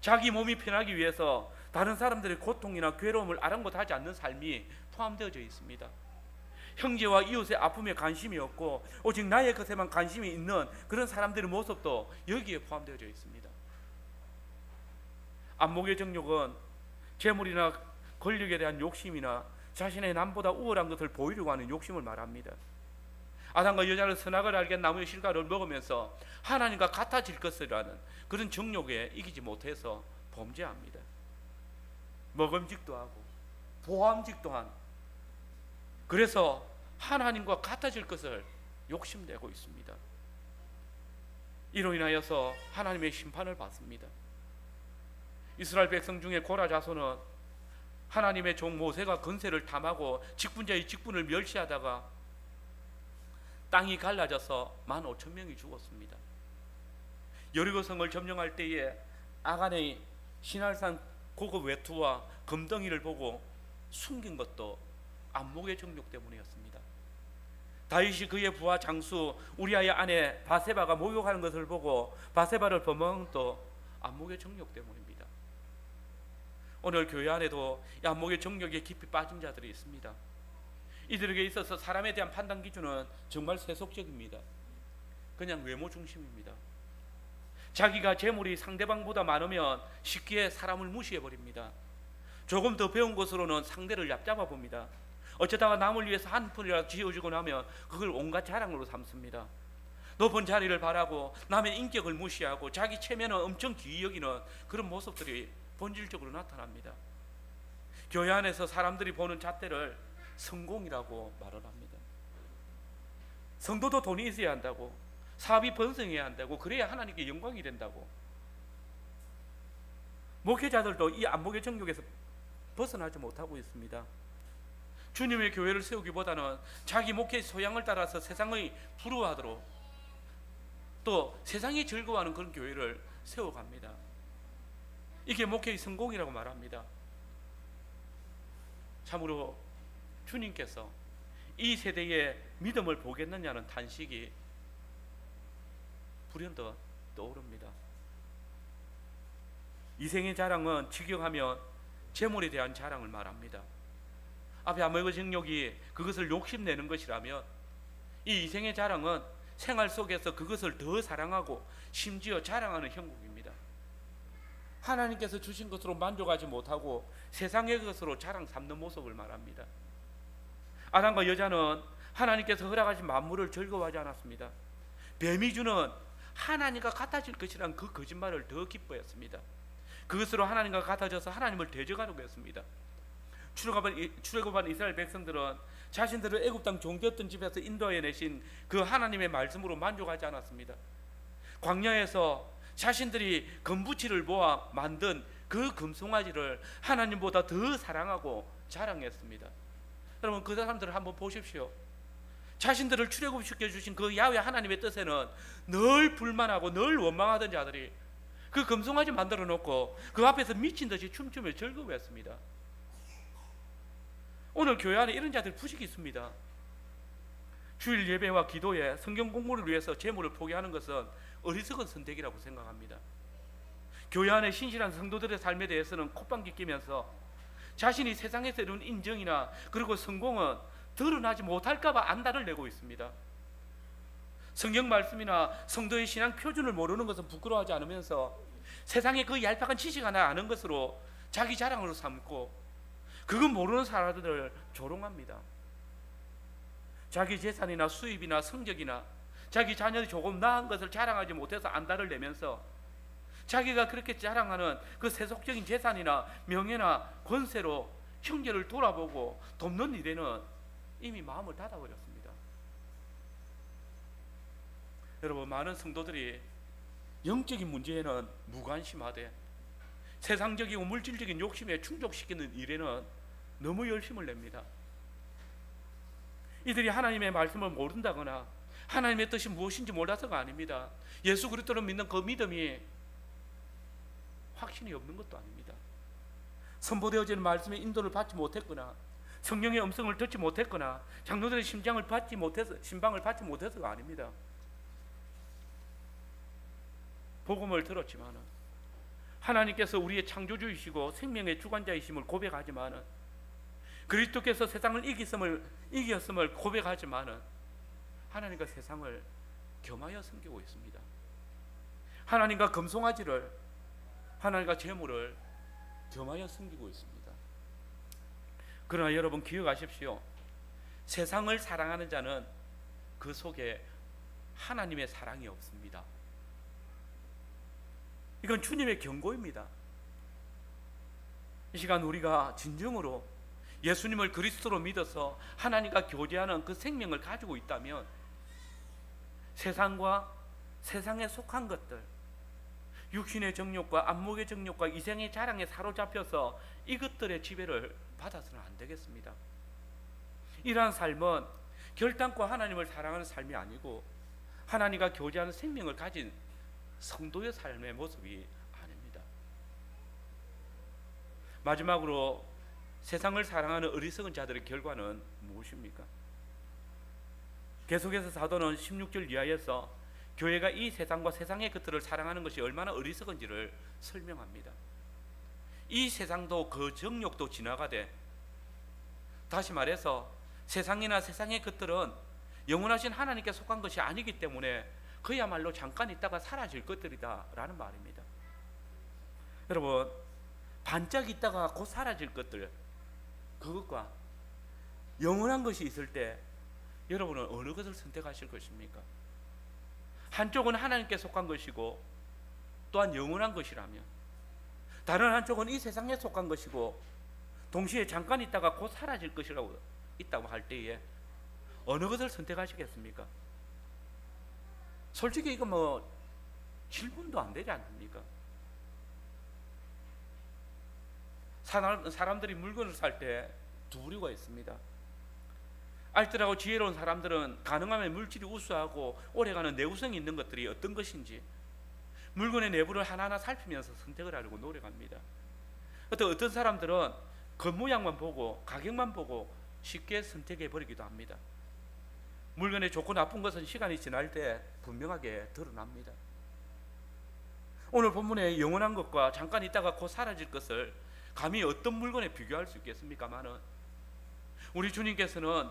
자기 몸이 편하기 위해서 다른 사람들의 고통이나 괴로움을 아랑곳하지 않는 삶이 포함되어져 있습니다. 형제와 이웃의 아픔에 관심이 없고 오직 나의 것에만 관심이 있는 그런 사람들의 모습도 여기에 포함되어져 있습니다. 안목의 정욕은 재물이나 권력에 대한 욕심이나 자신의 남보다 우월한 것을 보이려고 하는 욕심을 말합니다. 아담과 여자는 선악을 알게 나무의 실과를 먹으면서 하나님과 같아질 것이라는 그런 정욕에 이기지 못해서 범죄합니다. 먹음직도 하고 보암직도 한, 그래서 하나님과 같아질 것을 욕심내고 있습니다. 이로 인하여서 하나님의 심판을 받습니다. 이스라엘 백성 중에 고라 자손은 하나님의 종 모세가 건세를 탐하고 직분자의 직분을 멸시하다가 땅이 갈라져서 15,000명이 죽었습니다. 여리고성을 점령할 때에 아간의 신할산 고급 외투와 금덩이를 보고 숨긴 것도 안목의 정욕 때문이었습니다. 다윗이 그의 부하 장수 우리아의 아내 바세바가 모욕하는 것을 보고 바세바를 범한 것도 안목의 정욕 때문입니다. 오늘 교회 안에도 이 안목의 정욕에 깊이 빠진 자들이 있습니다. 이들에게 있어서 사람에 대한 판단 기준은 정말 세속적입니다. 그냥 외모 중심입니다. 자기가 재물이 상대방보다 많으면 쉽게 사람을 무시해버립니다. 조금 더 배운 것으로는 상대를 얕잡아 봅니다. 어쩌다가 남을 위해서 한 푼이라도 쥐어주고 나면 그걸 온갖 자랑으로 삼습니다. 높은 자리를 바라고 남의 인격을 무시하고 자기 체면은 엄청 귀히 여기는 그런 모습들이 본질적으로 나타납니다. 교회 안에서 사람들이 보는 잣대를 성공이라고 말을 합니다. 성도도 돈이 있어야 한다고, 사업이 번성해야 한다고, 그래야 하나님께 영광이 된다고. 목회자들도 이 안목의 정욕에서 벗어나지 못하고 있습니다. 주님의 교회를 세우기보다는 자기 목회의 소양을 따라서 세상의 부러워하도록 또 세상이 즐거워하는 그런 교회를 세워갑니다. 이게 목회의 성공이라고 말합니다. 참으로 주님께서 이 세대의 믿음을 보겠느냐는 탄식이 불현듯 떠오릅니다. 이생의 자랑은 직역하면 재물에 대한 자랑을 말합니다. 앞에 아무의 정욕이 그것을 욕심내는 것이라면 이 이생의 자랑은 생활 속에서 그것을 더 사랑하고 심지어 자랑하는 형국입니다. 하나님께서 주신 것으로 만족하지 못하고 세상의 것으로 자랑 삼는 모습을 말합니다. 아담과 여자는 하나님께서 허락하신 만물을 즐거워하지 않았습니다. 뱀이 주는 하나님과 같아질 것이란 그 거짓말을 더 기뻐했습니다. 그것으로 하나님과 같아져서 하나님을 대적하려고 했습니다. 출애굽한 이스라엘 백성들은 자신들을 애굽 땅 종되었던 집에서 인도하여 내신 그 하나님의 말씀으로 만족하지 않았습니다. 광야에서 자신들이 금부치를 모아 만든 그 금송아지를 하나님보다 더 사랑하고 자랑했습니다. 여러분, 그 사람들을 한번 보십시오. 자신들을 출애굽시켜 주신 그 야훼 하나님의 뜻에는 늘 불만하고 늘 원망하던 자들이 그 금송아지 만들어 놓고 그 앞에서 미친 듯이 춤추며 즐거워했습니다. 오늘 교회 안에 이런 자들 부식이 있습니다. 주일 예배와 기도에 성경 공부를 위해서 재물을 포기하는 것은 어리석은 선택이라고 생각합니다. 교회 안에 신실한 성도들의 삶에 대해서는 콧방귀 끼면서 자신이 세상에서 이룬 인정이나 그리고 성공은 드러나지 못할까봐 안달을 내고 있습니다. 성경 말씀이나 성도의 신앙 표준을 모르는 것은 부끄러워하지 않으면서 세상의 그 얄팍한 지식 하나 아는 것으로 자기 자랑으로 삼고 그건 모르는 사람들을 조롱합니다. 자기 재산이나 수입이나 성적이나 자기 자녀들이 조금 나은 것을 자랑하지 못해서 안달을 내면서 자기가 그렇게 자랑하는 그 세속적인 재산이나 명예나 권세로 형제를 돌아보고 돕는 일에는 이미 마음을 닫아버렸습니다. 여러분, 많은 성도들이 영적인 문제에는 무관심하되 세상적이고 물질적인 욕심에 충족시키는 일에는 너무 열심을 냅니다. 이들이 하나님의 말씀을 모른다거나 하나님의 뜻이 무엇인지 몰라서가 아닙니다. 예수 그리스도를 믿는 그 믿음이 확신이 없는 것도 아닙니다. 선포되어지는 말씀의 인도를 받지 못했거나 성령의 음성을 듣지 못했거나 장로들의 심방을 받지 못해서가 아닙니다. 복음을 들었지만은 하나님께서 우리의 창조주이시고 생명의 주관자이심을 고백하지만은 그리스도께서 세상을 이겼음을 고백하지만은 하나님과 세상을 겸하여 섬기고 있습니다. 하나님과 금송아지를, 하나님과 재물을 겸하여 섬기고 있습니다. 그러나 여러분 기억하십시오. 세상을 사랑하는 자는 그 속에 하나님의 사랑이 없습니다. 이건 주님의 경고입니다. 이 시간 우리가 진정으로 예수님을 그리스도로 믿어서 하나님과 교제하는 그 생명을 가지고 있다면 세상과 세상에 속한 것들, 육신의 정욕과 안목의 정욕과 이생의 자랑에 사로잡혀서 이것들의 지배를 받아서는 안 되겠습니다. 이러한 삶은 결단코 하나님을 사랑하는 삶이 아니고 하나님과 교제하는 생명을 가진 성도의 삶의 모습이 아닙니다. 마지막으로 세상을 사랑하는 어리석은 자들의 결과는 무엇입니까? 계속해서 사도는 16절 이하에서 교회가 이 세상과 세상의 것들을 사랑하는 것이 얼마나 어리석은지를 설명합니다. 이 세상도 그 정욕도 지나가되, 다시 말해서 세상이나 세상의 것들은 영원하신 하나님께 속한 것이 아니기 때문에 그야말로 잠깐 있다가 사라질 것들이다 라는 말입니다. 여러분, 반짝 있다가 곧 사라질 것들, 그것과 영원한 것이 있을 때 여러분은 어느 것을 선택하실 것입니까? 한쪽은 하나님께 속한 것이고 또한 영원한 것이라면, 다른 한쪽은 이 세상에 속한 것이고 동시에 잠깐 있다가 곧 사라질 것이라고 있다고 할 때에 어느 것을 선택하시겠습니까? 솔직히 이거 뭐 질문도 안 되지 않습니까? 사람들이 물건을 살 때 두 부류가 있습니다. 알뜰하고 지혜로운 사람들은 가능하면 물질이 우수하고 오래가는 내구성이 있는 것들이 어떤 것인지 물건의 내부를 하나하나 살피면서 선택을 하려고 노력합니다. 어떤 사람들은 겉모양만 보고 가격만 보고 쉽게 선택해 버리기도 합니다. 물건의 좋고 나쁜 것은 시간이 지날 때 분명하게 드러납니다. 오늘 본문의 영원한 것과 잠깐 있다가 곧 사라질 것을 감히 어떤 물건에 비교할 수 있겠습니까마는 우리 주님께서는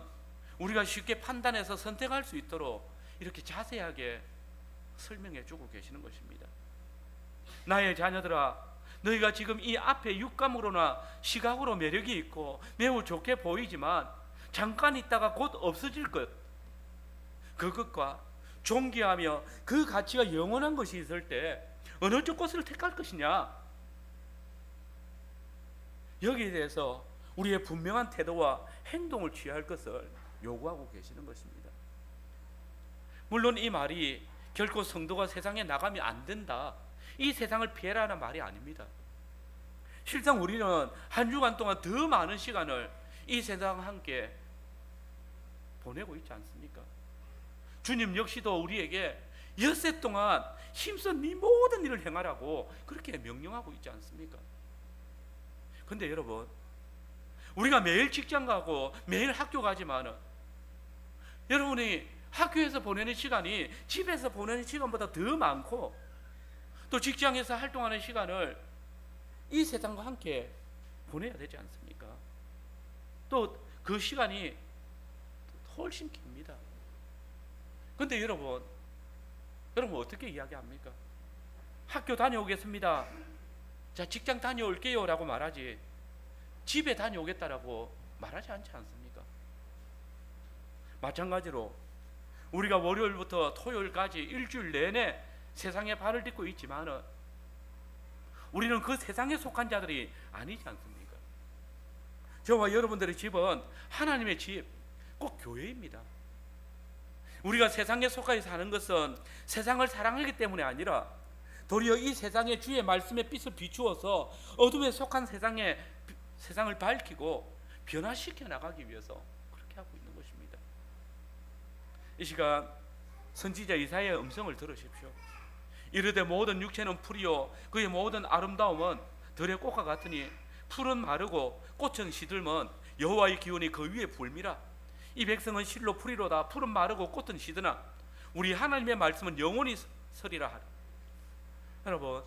우리가 쉽게 판단해서 선택할 수 있도록 이렇게 자세하게 설명해 주고 계시는 것입니다. 나의 자녀들아, 너희가 지금 이 앞에 육감으로나 시각으로 매력이 있고 매우 좋게 보이지만 잠깐 있다가 곧 없어질 것, 그것과 존귀하며 그 가치가 영원한 것이 있을 때 어느 쪽 것을 택할 것이냐, 여기에 대해서 우리의 분명한 태도와 행동을 취할 것을 요구하고 계시는 것입니다. 물론 이 말이 결코 성도가 세상에 나가면 안 된다, 이 세상을 피해라는 말이 아닙니다. 실상 우리는 한 주간 동안 더 많은 시간을 이 세상과 함께 보내고 있지 않습니까? 주님 역시도 우리에게 엿새 동안 힘써 네 모든 일을 행하라고 그렇게 명령하고 있지 않습니까? 근데 여러분, 우리가 매일 직장 가고 매일 학교 가지만 여러분이 학교에서 보내는 시간이 집에서 보내는 시간보다 더 많고, 또 직장에서 활동하는 시간을 이 세상과 함께 보내야 되지 않습니까? 또 그 시간이 훨씬 깁니다. 근데 여러분 어떻게 이야기합니까? 학교 다녀오겠습니다, 자 직장 다녀올게요 라고 말하지 집에 다녀오겠다라고 말하지 않지 않습니까? 마찬가지로 우리가 월요일부터 토요일까지 일주일 내내 세상에 발을 딛고 있지만은 우리는 그 세상에 속한 자들이 아니지 않습니까? 저와 여러분들의 집은 하나님의 집, 꼭 교회입니다. 우리가 세상에 속하여 사는 것은 세상을 사랑하기 때문에 아니라 도리어 이 세상의 주의 말씀의 빛을 비추어서 어둠에 속한 세상을 밝히고 변화시켜 나가기 위해서 그렇게 하고 있는 것입니다. 이 시간 선지자 이사야의 음성을 들으십시오. 이르되 모든 육체는 풀이요 그의 모든 아름다움은 들의 꽃과 같으니 풀은 마르고 꽃은 시들면 여호와의 기운이 그 위에 불미라. 이 백성은 실로 풀이로다. 풀은 마르고 꽃은 시드나 우리 하나님의 말씀은 영원히 서리라 하라. 여러분,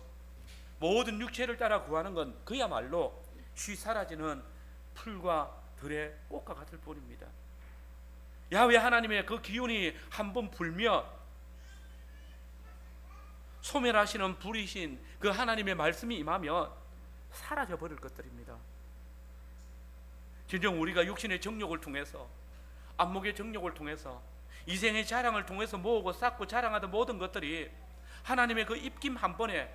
모든 육체를 따라 구하는 건 그야말로 쉬 사라지는 풀과 들의 꽃과 같을 뿐입니다. 야훼 하나님의 그 기운이 한번 불면 소멸하시는 불이신 그 하나님의 말씀이 임하면 사라져 버릴 것들입니다. 진정 우리가 육신의 정욕을 통해서, 안목의 정욕을 통해서, 이생의 자랑을 통해서 모으고 쌓고 자랑하던 모든 것들이 하나님의 그 입김 한 번에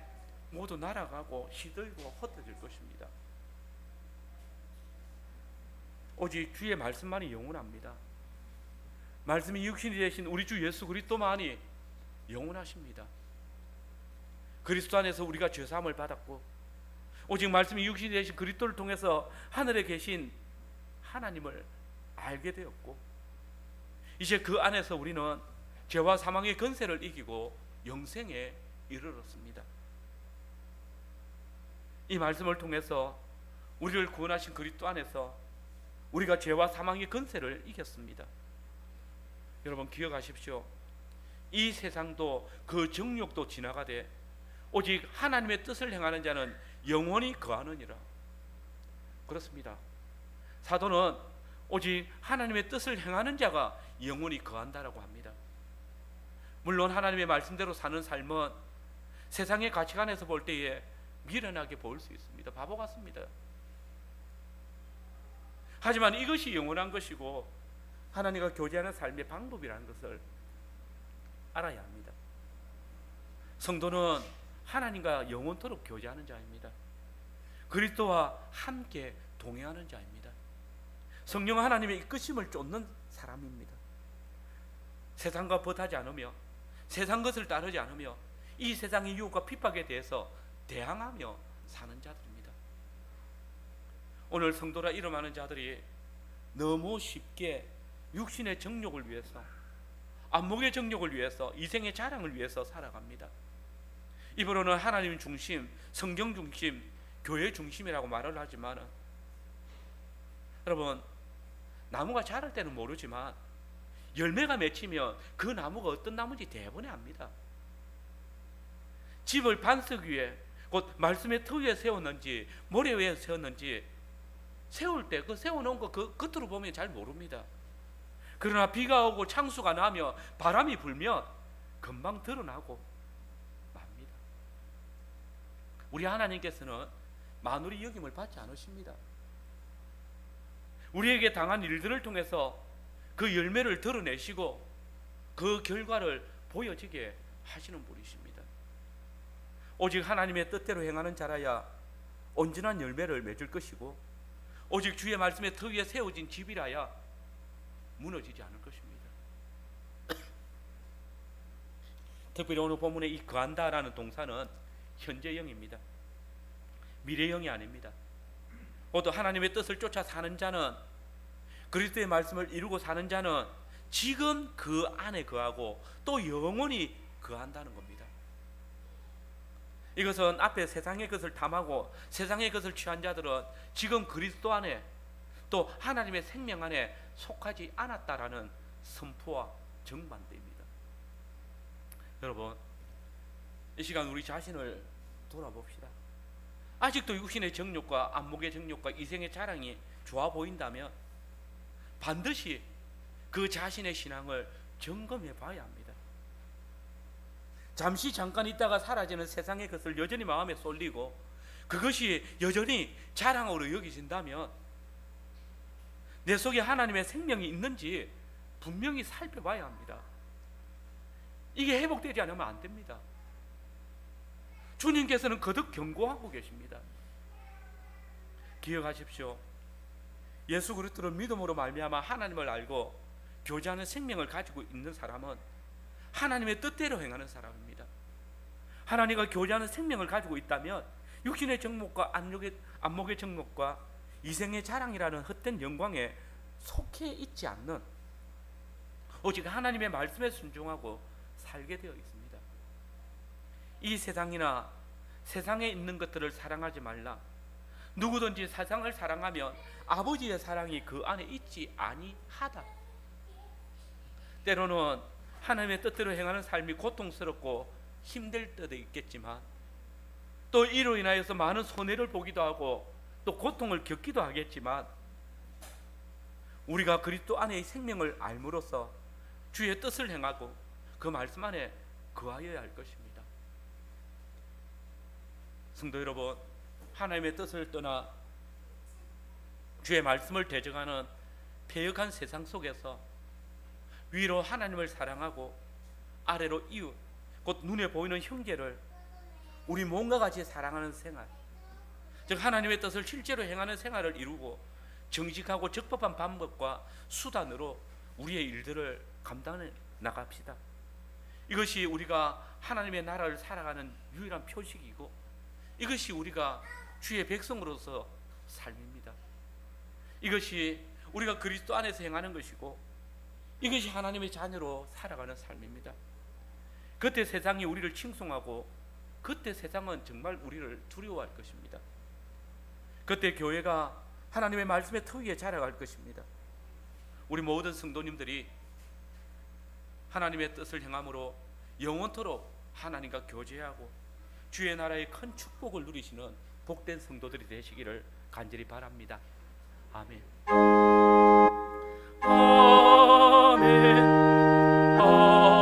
모두 날아가고 시들고 흩어질 것입니다. 오직 주의 말씀만이 영원합니다. 말씀이 육신이 되신 우리 주 예수 그리스도만이 영원하십니다. 그리스도 안에서 우리가 죄사함을 받았고, 오직 말씀이 육신이 되신 그리스도를 통해서 하늘에 계신 하나님을 알게 되었고, 이제 그 안에서 우리는 죄와 사망의 권세를 이기고 영생에 이르렀습니다. 이 말씀을 통해서 우리를 구원하신 그리스도 안에서 우리가 죄와 사망의 권세를 이겼습니다. 여러분 기억하십시오. 이 세상도 그 정욕도 지나가되 오직 하나님의 뜻을 행하는 자는 영원히 거하느니라. 그렇습니다. 사도는 오직 하나님의 뜻을 행하는 자가 영원히 거한다라고 합니다. 물론 하나님의 말씀대로 사는 삶은 세상의 가치관에서 볼 때에 미련하게 보일 수 있습니다. 바보 같습니다. 하지만 이것이 영원한 것이고 하나님과 교제하는 삶의 방법이라는 것을 알아야 합니다. 성도는 하나님과 영원토록 교제하는 자입니다. 그리스도와 함께 동행하는 자입니다. 성령 하나님의 이끄심을 쫓는 사람입니다. 세상과 벗하지 않으며 세상 것을 따르지 않으며 이 세상의 유혹과 핍박에 대해서 대항하며 사는 자들입니다. 오늘 성도라 이름하는 자들이 너무 쉽게 육신의 정욕을 위해서, 안목의 정욕을 위해서, 이생의 자랑을 위해서 살아갑니다. 입으로는 하나님 중심, 성경 중심, 교회 중심이라고 말을 하지만 여러분, 나무가 자랄 때는 모르지만 열매가 맺히면 그 나무가 어떤 나무인지 대번에 압니다. 집을 반석 위에 곧 말씀의 터 위에 세웠는지 모래 위에 세웠는지 세울 때 그 세워놓은 거 그 겉으로 보면 잘 모릅니다. 그러나 비가 오고 창수가 나며 바람이 불면 금방 드러나고 맙니다. 우리 하나님께서는 만울의 여김을 받지 않으십니다. 우리에게 당한 일들을 통해서 그 열매를 드러내시고 그 결과를 보여지게 하시는 분이십니다. 오직 하나님의 뜻대로 행하는 자라야 온전한 열매를 맺을 것이고, 오직 주의 말씀에 터 위에 세워진 집이라야 무너지지 않을 것입니다. 특별히 오늘 본문에 이 거한다라는 동사는 현재형입니다. 미래형이 아닙니다. 모두 하나님의 뜻을 쫓아 사는 자는, 그리스도의 말씀을 이루고 사는 자는 지금 그 안에 거하고 또 영원히 거한다는 겁니다. 이것은 앞에 세상의 것을 탐하고 세상의 것을 취한 자들은 지금 그리스도 안에 또 하나님의 생명 안에 속하지 않았다라는 선포와 정반대입니다. 여러분, 이 시간 우리 자신을 돌아봅시다. 아직도 육신의 정욕과 안목의 정욕과 이생의 자랑이 좋아 보인다면 반드시 그 자신의 신앙을 점검해 봐야 합니다. 잠시 잠깐 있다가 사라지는 세상의 것을 여전히 마음에 쏠리고 그것이 여전히 자랑으로 여기진다면 내 속에 하나님의 생명이 있는지 분명히 살펴봐야 합니다. 이게 회복되지 않으면 안 됩니다. 주님께서는 거듭 경고하고 계십니다. 기억하십시오. 예수 그리스도를 믿음으로 말미암아 하나님을 알고 교제하는 생명을 가지고 있는 사람은 하나님의 뜻대로 행하는 사람입니다. 하나님과 교제하는 생명을 가지고 있다면 육신의 정욕과 안목의 정욕과 이생의 자랑이라는 헛된 영광에 속해 있지 않는, 오직 하나님의 말씀에 순종하고 살게 되어 있습니다. 이 세상이나 세상에 있는 것들을 사랑하지 말라. 누구든지 세상을 사랑하면 아버지의 사랑이 그 안에 있지 아니하다. 때로는 하나님의 뜻대로 행하는 삶이 고통스럽고 힘들 때도 있겠지만 또 이로 인하여서 많은 손해를 보기도 하고 또 고통을 겪기도 하겠지만 우리가 그리스도 안의 생명을 알므로써 주의 뜻을 행하고 그 말씀 안에 거하여야 할 것입니다. 성도 여러분, 하나님의 뜻을 떠나 주의 말씀을 대적하는 패역한 세상 속에서 위로 하나님을 사랑하고 아래로 이웃, 곧 눈에 보이는 형제를 우리 몸과 같이 사랑하는 생활, 즉 하나님의 뜻을 실제로 행하는 생활을 이루고 정직하고 적법한 방법과 수단으로 우리의 일들을 감당해 나갑시다. 이것이 우리가 하나님의 나라를 살아가는 유일한 표식이고 이것이 우리가 주의 백성으로서 삶입니다. 이것이 우리가 그리스도 안에서 행하는 것이고 이것이 하나님의 자녀로 살아가는 삶입니다. 그때 세상이 우리를 칭송하고 그때 세상은 정말 우리를 두려워할 것입니다. 그때 교회가 하나님의 말씀의 터 위에 자라갈 것입니다. 우리 모든 성도님들이 하나님의 뜻을 행함으로 영원토록 하나님과 교제하고 주의 나라의 큰 축복을 누리시는 복된 성도들이 되시기를 간절히 바랍니다. 아멘. 아멘. 아멘.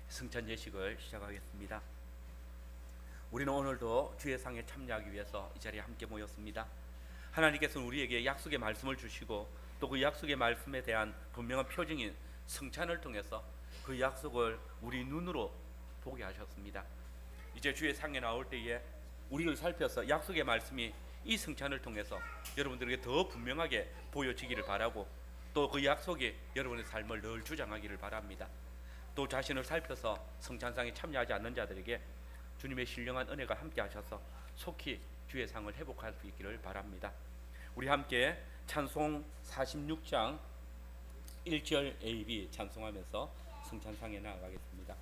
성찬 예식을 시작하겠습니다. 우리는 오늘도 주의 상에 참여하기 위해서 이 자리에 함께 모였습니다. 하나님께서는 우리에게 약속의 말씀을 주시고 또 그 약속의 말씀에 대한 분명한 표징인 성찬을 통해서 그 약속을 우리 눈으로 보게 하셨습니다. 이제 주의 상에 나올 때에 우리를 살펴서 약속의 말씀이 이 성찬을 통해서 여러분들에게 더 분명하게 보여지기를 바라고 또 그 약속이 여러분의 삶을 늘 주장하기를 바랍니다. 또 자신을 살펴서 성찬상에 참여하지 않는 자들에게 주님의 신령한 은혜가 함께 하셔서 속히 주의 상을 회복할 수 있기를 바랍니다. 우리 함께 찬송 46장 1절 A, B 찬송하면서 성찬상에 나아가겠습니다.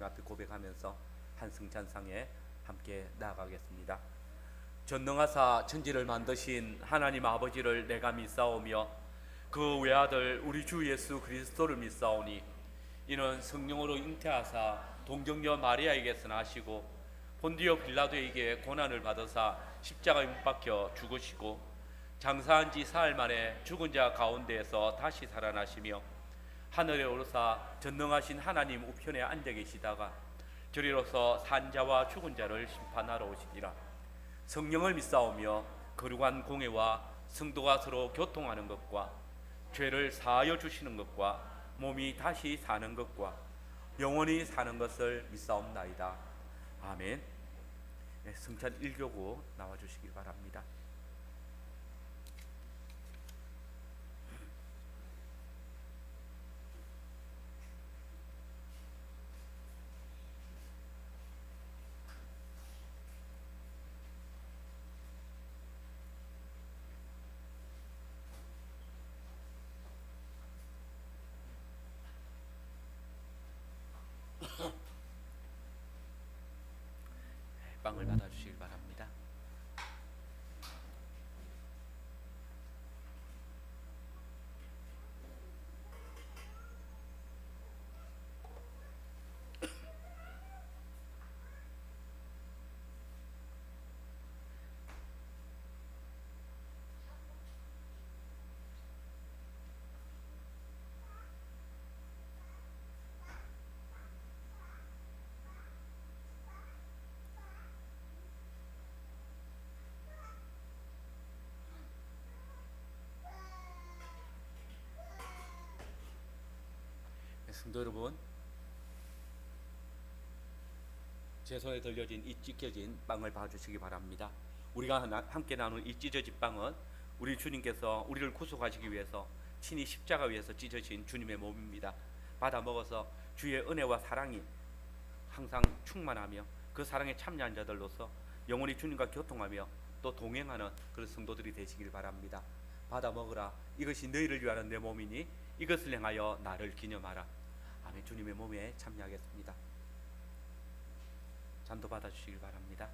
주님 앞에 고백하면서 한승찬상에 함께 나아가겠습니다. 전능하사 천지를 만드신 하나님 아버지를 내가 믿사오며 그 외아들 우리 주 예수 그리스도를 믿사오니 이는 성령으로 잉태하사 동정녀 마리아에게서 나시고 본디오 빌라도에게 고난을 받으사 십자가에 못 박혀 죽으시고 장사한 지 사흘 만에 죽은 자 가운데에서 다시 살아나시며 하늘에 오르사 전능하신 하나님 우편에 앉아 계시다가 저리로서 산자와 죽은 자를 심판하러 오시리라. 성령을 믿사오며 거룩한 공회와 성도가 서로 교통하는 것과 죄를 사하여 주시는 것과 몸이 다시 사는 것과 영원히 사는 것을 믿사옵나이다. 아멘. 네, 성찬 1교구 나와주시길 바랍니다. 빵을 받아주시길 바랍니다. 성도 여러분, 제 손에 들려진 이 찢겨진 빵을 봐주시기 바랍니다. 우리가 함께 나눈 이 찢어진 빵은 우리 주님께서 우리를 구속하시기 위해서 친히 십자가 위에서 찢어진 주님의 몸입니다. 받아 먹어서 주의 은혜와 사랑이 항상 충만하며 그 사랑에 참여한 자들로서 영원히 주님과 교통하며 또 동행하는 그런 성도들이 되시길 바랍니다. 받아 먹으라. 이것이 너희를 위하는 내 몸이니 이것을 행하여 나를 기념하라. 아멘. 주님의 몸에 참여하겠습니다. 잔도 받아주시길 바랍니다.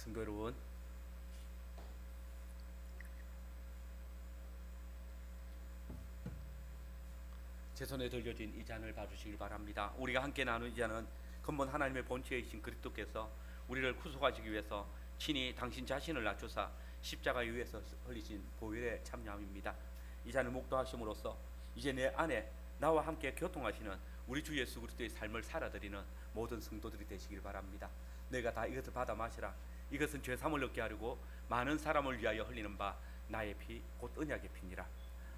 성도 여러분, 제 손에 들려진 이 잔을 봐주시길 바랍니다. 우리가 함께 나눈 이 잔은 근본 하나님의 본체이신 그리스도께서 우리를 구속하시기 위해서 친히 당신 자신을 낮추사 십자가 위에서 흘리신 보혈의 참여함입니다. 이 잔을 목도하심으로써 이제 내 안에 나와 함께 교통하시는 우리 주 예수 그리스도의 삶을 살아드리는 모든 성도들이 되시길 바랍니다. 너희가 다 이것을 받아 마시라. 이것은 죄사함을 얻게 하려고 많은 사람을 위하여 흘리는 바 나의 피 곧 언약의 피니라.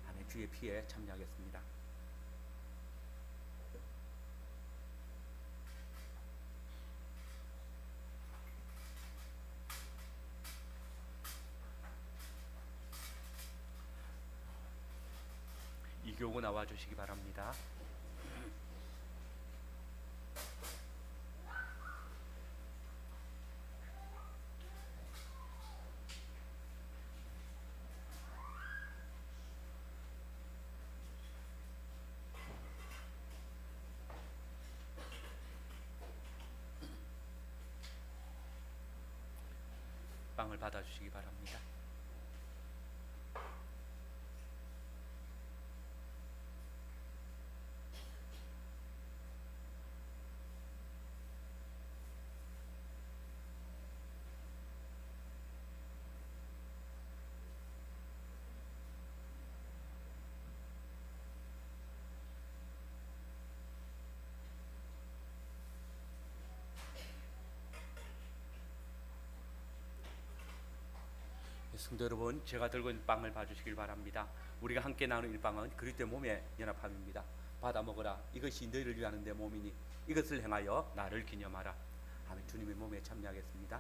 아멘. 주의 피에 참여하겠습니다. 이 교구 나와 주시기 바랍니다. 빵을 받아주시기 바랍니다. 성도 여러분, 제가 들고 있는 빵을 봐주시길 바랍니다. 우리가 함께 나누는 이 빵은 그리스도의 몸의 연합함입니다. 받아 먹으라. 이것이 너희를 위하는 내 몸이니 이것을 행하여 나를 기념하라. 아멘. 주님의 몸에 참여하겠습니다.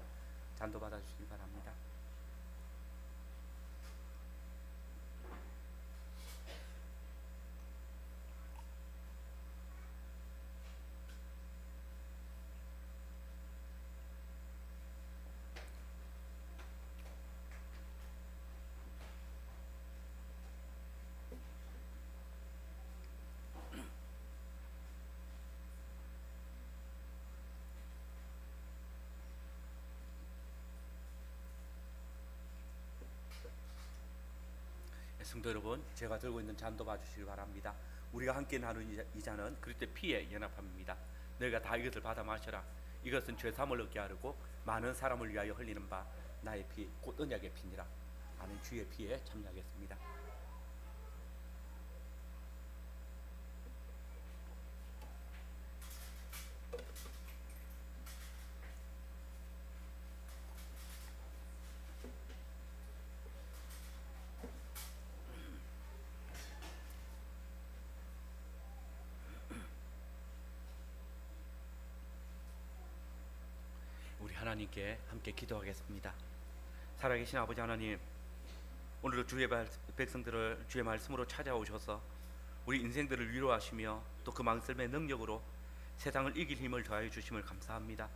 잔도 받아주시길 바랍니다. 성도 여러분, 제가 들고 있는 잔도 봐주시기 바랍니다. 우리가 함께 나누는 이 잔은 그리스도의 피의 연합함입니다. 너희가 다 이것을 받아 마셔라. 이것은 죄사함을 얻게 하려고 많은 사람을 위하여 흘리는 바 나의 피, 곧 언약의 피니라. 아멘. 주의 피에 참여하겠습니다. 우리 하나님께 함께 기도하겠습니다. 살아계신 아버지 하나님, 오늘도 주의 백성들을 주의 말씀으로 찾아오셔서 우리 인생들을 위로하시며 또 그 말씀의 능력으로 세상을 이길 힘을 더하여 주심을 감사합니다.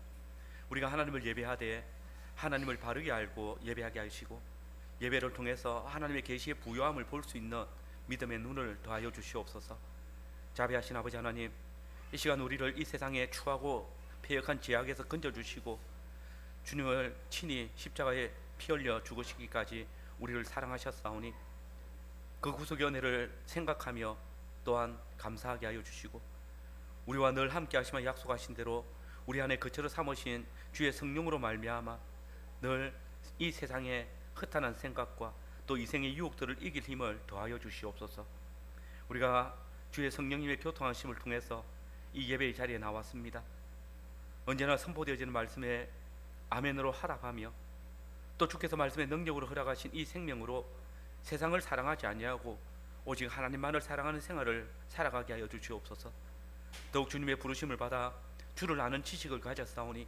우리가 하나님을 예배하되 하나님을 바르게 알고 예배하게 하시고 예배를 통해서 하나님의 계시의 부요함을 볼 수 있는 믿음의 눈을 더하여 주시옵소서. 자비하신 아버지 하나님, 이 시간 우리를 이 세상에 추하고 패역한 죄악에서 건져주시고 주님을 친히 십자가에 피 흘려 죽으시기까지 우리를 사랑하셨사오니 그 구속의 은혜를 생각하며 또한 감사하게 하여 주시고 우리와 늘 함께 하시며 약속하신 대로 우리 안에 거처로 삼으신 주의 성령으로 말미암아 늘 이 세상의 허탄한 생각과 또 이생의 유혹들을 이길 힘을 더하여 주시옵소서. 우리가 주의 성령님의 교통하심을 통해서 이 예배의 자리에 나왔습니다. 언제나 선포되어지는 말씀에 아멘으로 하랍하며 또 주께서 말씀의 능력으로 허락하신 이 생명으로 세상을 사랑하지 아니하고 오직 하나님만을 사랑하는 생활을 살아가게 하여 주시옵소서. 더욱 주님의 부르심을 받아 주를 아는 지식을 가졌사오니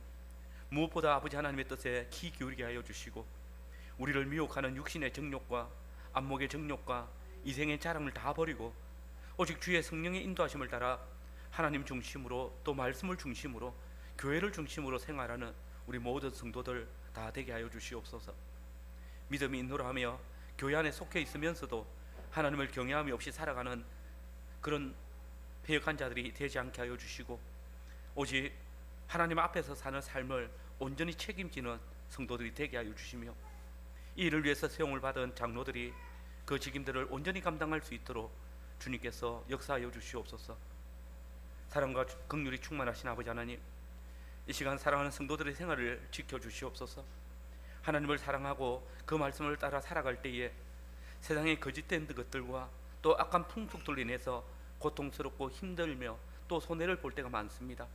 무엇보다 아버지 하나님의 뜻에 귀 기울이게 하여 주시고 우리를 미혹하는 육신의 정욕과 안목의 정욕과 이생의 자랑을 다 버리고 오직 주의 성령의 인도하심을 따라 하나님 중심으로 또 말씀을 중심으로 교회를 중심으로 생활하는 우리 모든 성도들 다 되게 하여 주시옵소서. 믿음이 인도하며 교회 안에 속해 있으면서도 하나님을 경외함이 없이 살아가는 그런 패역한 자들이 되지 않게 하여 주시고 오직 하나님 앞에서 사는 삶을 온전히 책임지는 성도들이 되게 하여 주시며 이 일을 위해서 세움을 받은 장로들이 그 직임들을 온전히 감당할 수 있도록 주님께서 역사하여 주시옵소서. 사랑과 긍휼이 충만하신 아버지 하나님, 이 시간 사랑하는 성도들의 생활을 지켜주시옵소서. 하나님을 사랑하고 그 말씀을 따라 살아갈 때에 세상의 거짓된 것들과 또 악한 풍속들로 인해서 고통스럽고 힘들며 또 손해를 볼 때가 많습니다.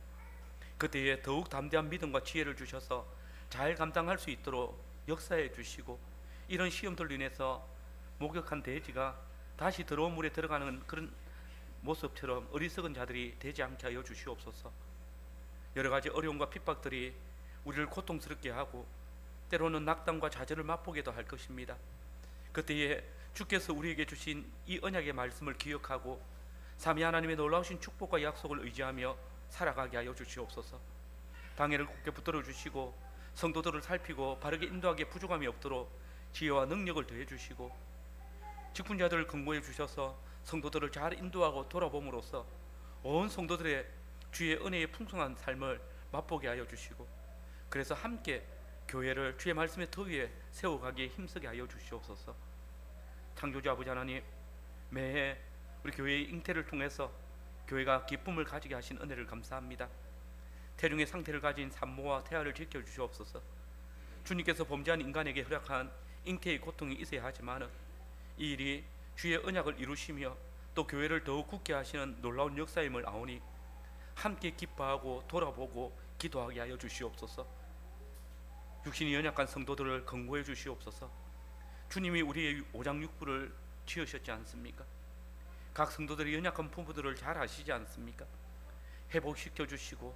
그때에 더욱 담대한 믿음과 지혜를 주셔서 잘 감당할 수 있도록 역사해 주시고 이런 시험들로 인해서 목욕한 돼지가 다시 더러운 물에 들어가는 그런 모습처럼 어리석은 자들이 되지 않게 하여 주시옵소서. 여러 가지 어려움과 핍박들이 우리를 고통스럽게 하고 때로는 낙담과 좌절을 맛보게도 할 것입니다. 그때에 주께서 우리에게 주신 이 언약의 말씀을 기억하고 삼위 하나님의 놀라우신 축복과 약속을 의지하며 살아가게 하여 주시옵소서. 당회를 굳게 붙들어 주시고 성도들을 살피고 바르게 인도하기에 부족함이 없도록 지혜와 능력을 더해 주시고 직분자들을 긍고해 주셔서 성도들을 잘 인도하고 돌아봄으로써 온 성도들의 주의 은혜의 풍성한 삶을 맛보게 하여 주시고 그래서 함께 교회를 주의 말씀의 터 위에 세워가기에 힘쓰게 하여 주시옵소서. 창조주 아버지 하나님, 매해 우리 교회의 잉태를 통해서 교회가 기쁨을 가지게 하신 은혜를 감사합니다. 태중의 상태를 가진 산모와 태아를 지켜주시옵소서. 주님께서 범죄한 인간에게 허락한 잉태의 고통이 있어야 하지만 이 일이 주의 언약을 이루시며 또 교회를 더욱 굳게 하시는 놀라운 역사임을 아오니 함께 기뻐하고 돌아보고 기도하게 하여 주시옵소서. 육신이 연약한 성도들을 긍고해 주시옵소서. 주님이 우리의 오장육부를 지으셨지 않습니까? 각 성도들의 연약한 부부들을 잘 아시지 않습니까? 회복시켜 주시고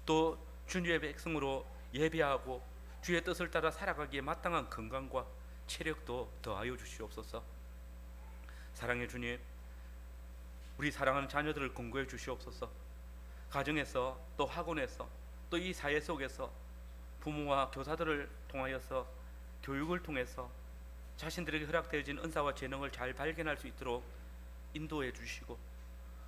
또 주님의 백성으로 예배하고 주의 뜻을 따라 살아가기에 마땅한 건강과 체력도 더하여 주시옵소서. 사랑의 주님, 우리 사랑하는 자녀들을 권고해 주시옵소서. 가정에서 또 학원에서 또 이 사회 속에서 부모와 교사들을 통하여서 교육을 통해서 자신들에게 허락되어진 은사와 재능을 잘 발견할 수 있도록 인도해 주시고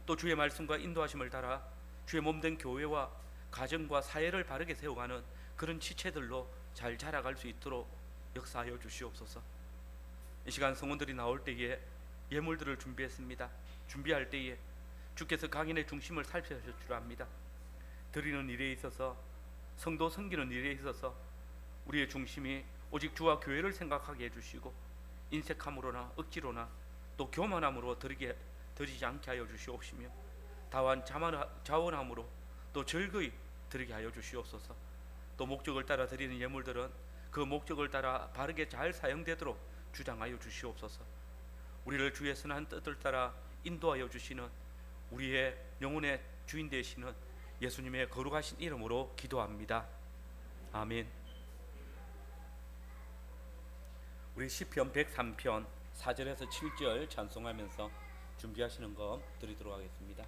또 주의 말씀과 인도하심을 따라 주의 몸된 교회와 가정과 사회를 바르게 세워가는 그런 지체들로 잘 자라갈 수 있도록 역사하여 주시옵소서. 이 시간 성원들이 나올 때에 예물들을 준비했습니다. 준비할 때에 주께서 강인의 중심을 살펴주실 줄 압니다. 드리는 일에 있어서 성도 섬기는 일에 있어서 우리의 중심이 오직 주와 교회를 생각하게 해주시고 인색함으로나 억지로나 또 교만함으로 드리지 않게 하여 주시옵시며 다만 자원함으로 또 즐거이 드리게 하여 주시옵소서. 또 목적을 따라 드리는 예물들은 그 목적을 따라 바르게 잘 사용되도록 주장하여 주시옵소서. 우리를 주의 선한 뜻을 따라 인도하여 주시는 우리의 영혼의 주인 되시는 예수님의 거룩하신 이름으로 기도합니다. 아멘. 우리 시편 103편 4절에서 7절 찬송하면서 준비하시는 거 드리도록 하겠습니다.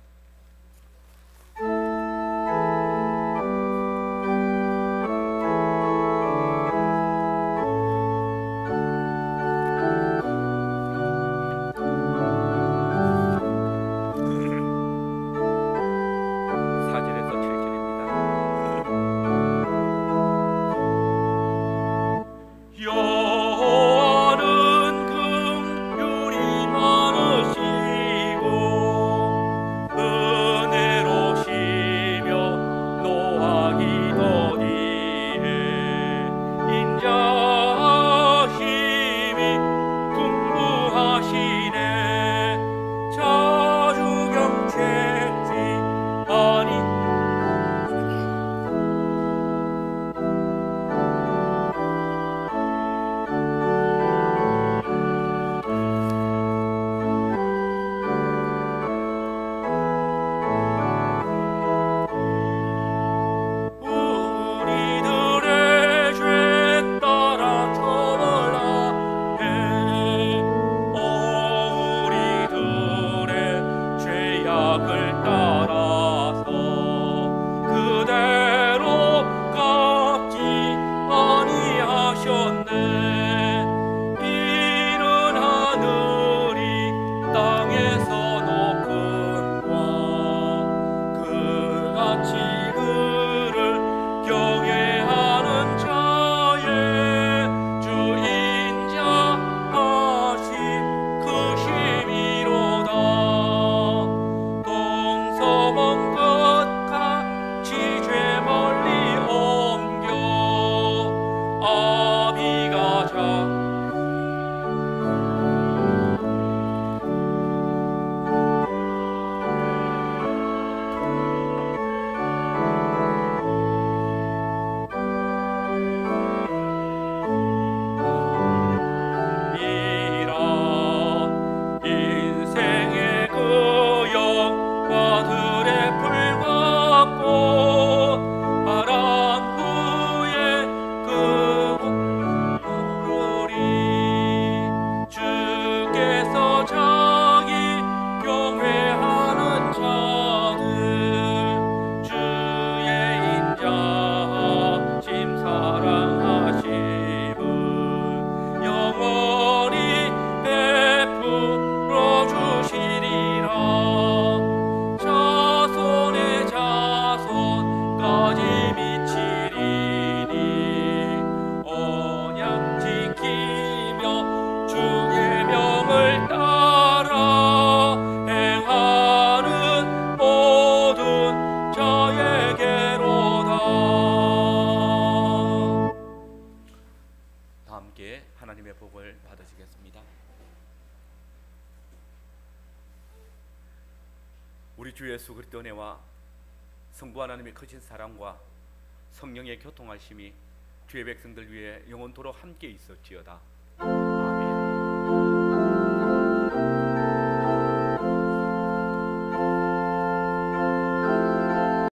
우리 주 예수 그리스도의 은혜와 성부 하나님의 크신 사랑과 성령의 교통하심이 주의 백성들 위해 영원토록 함께 있을지어다.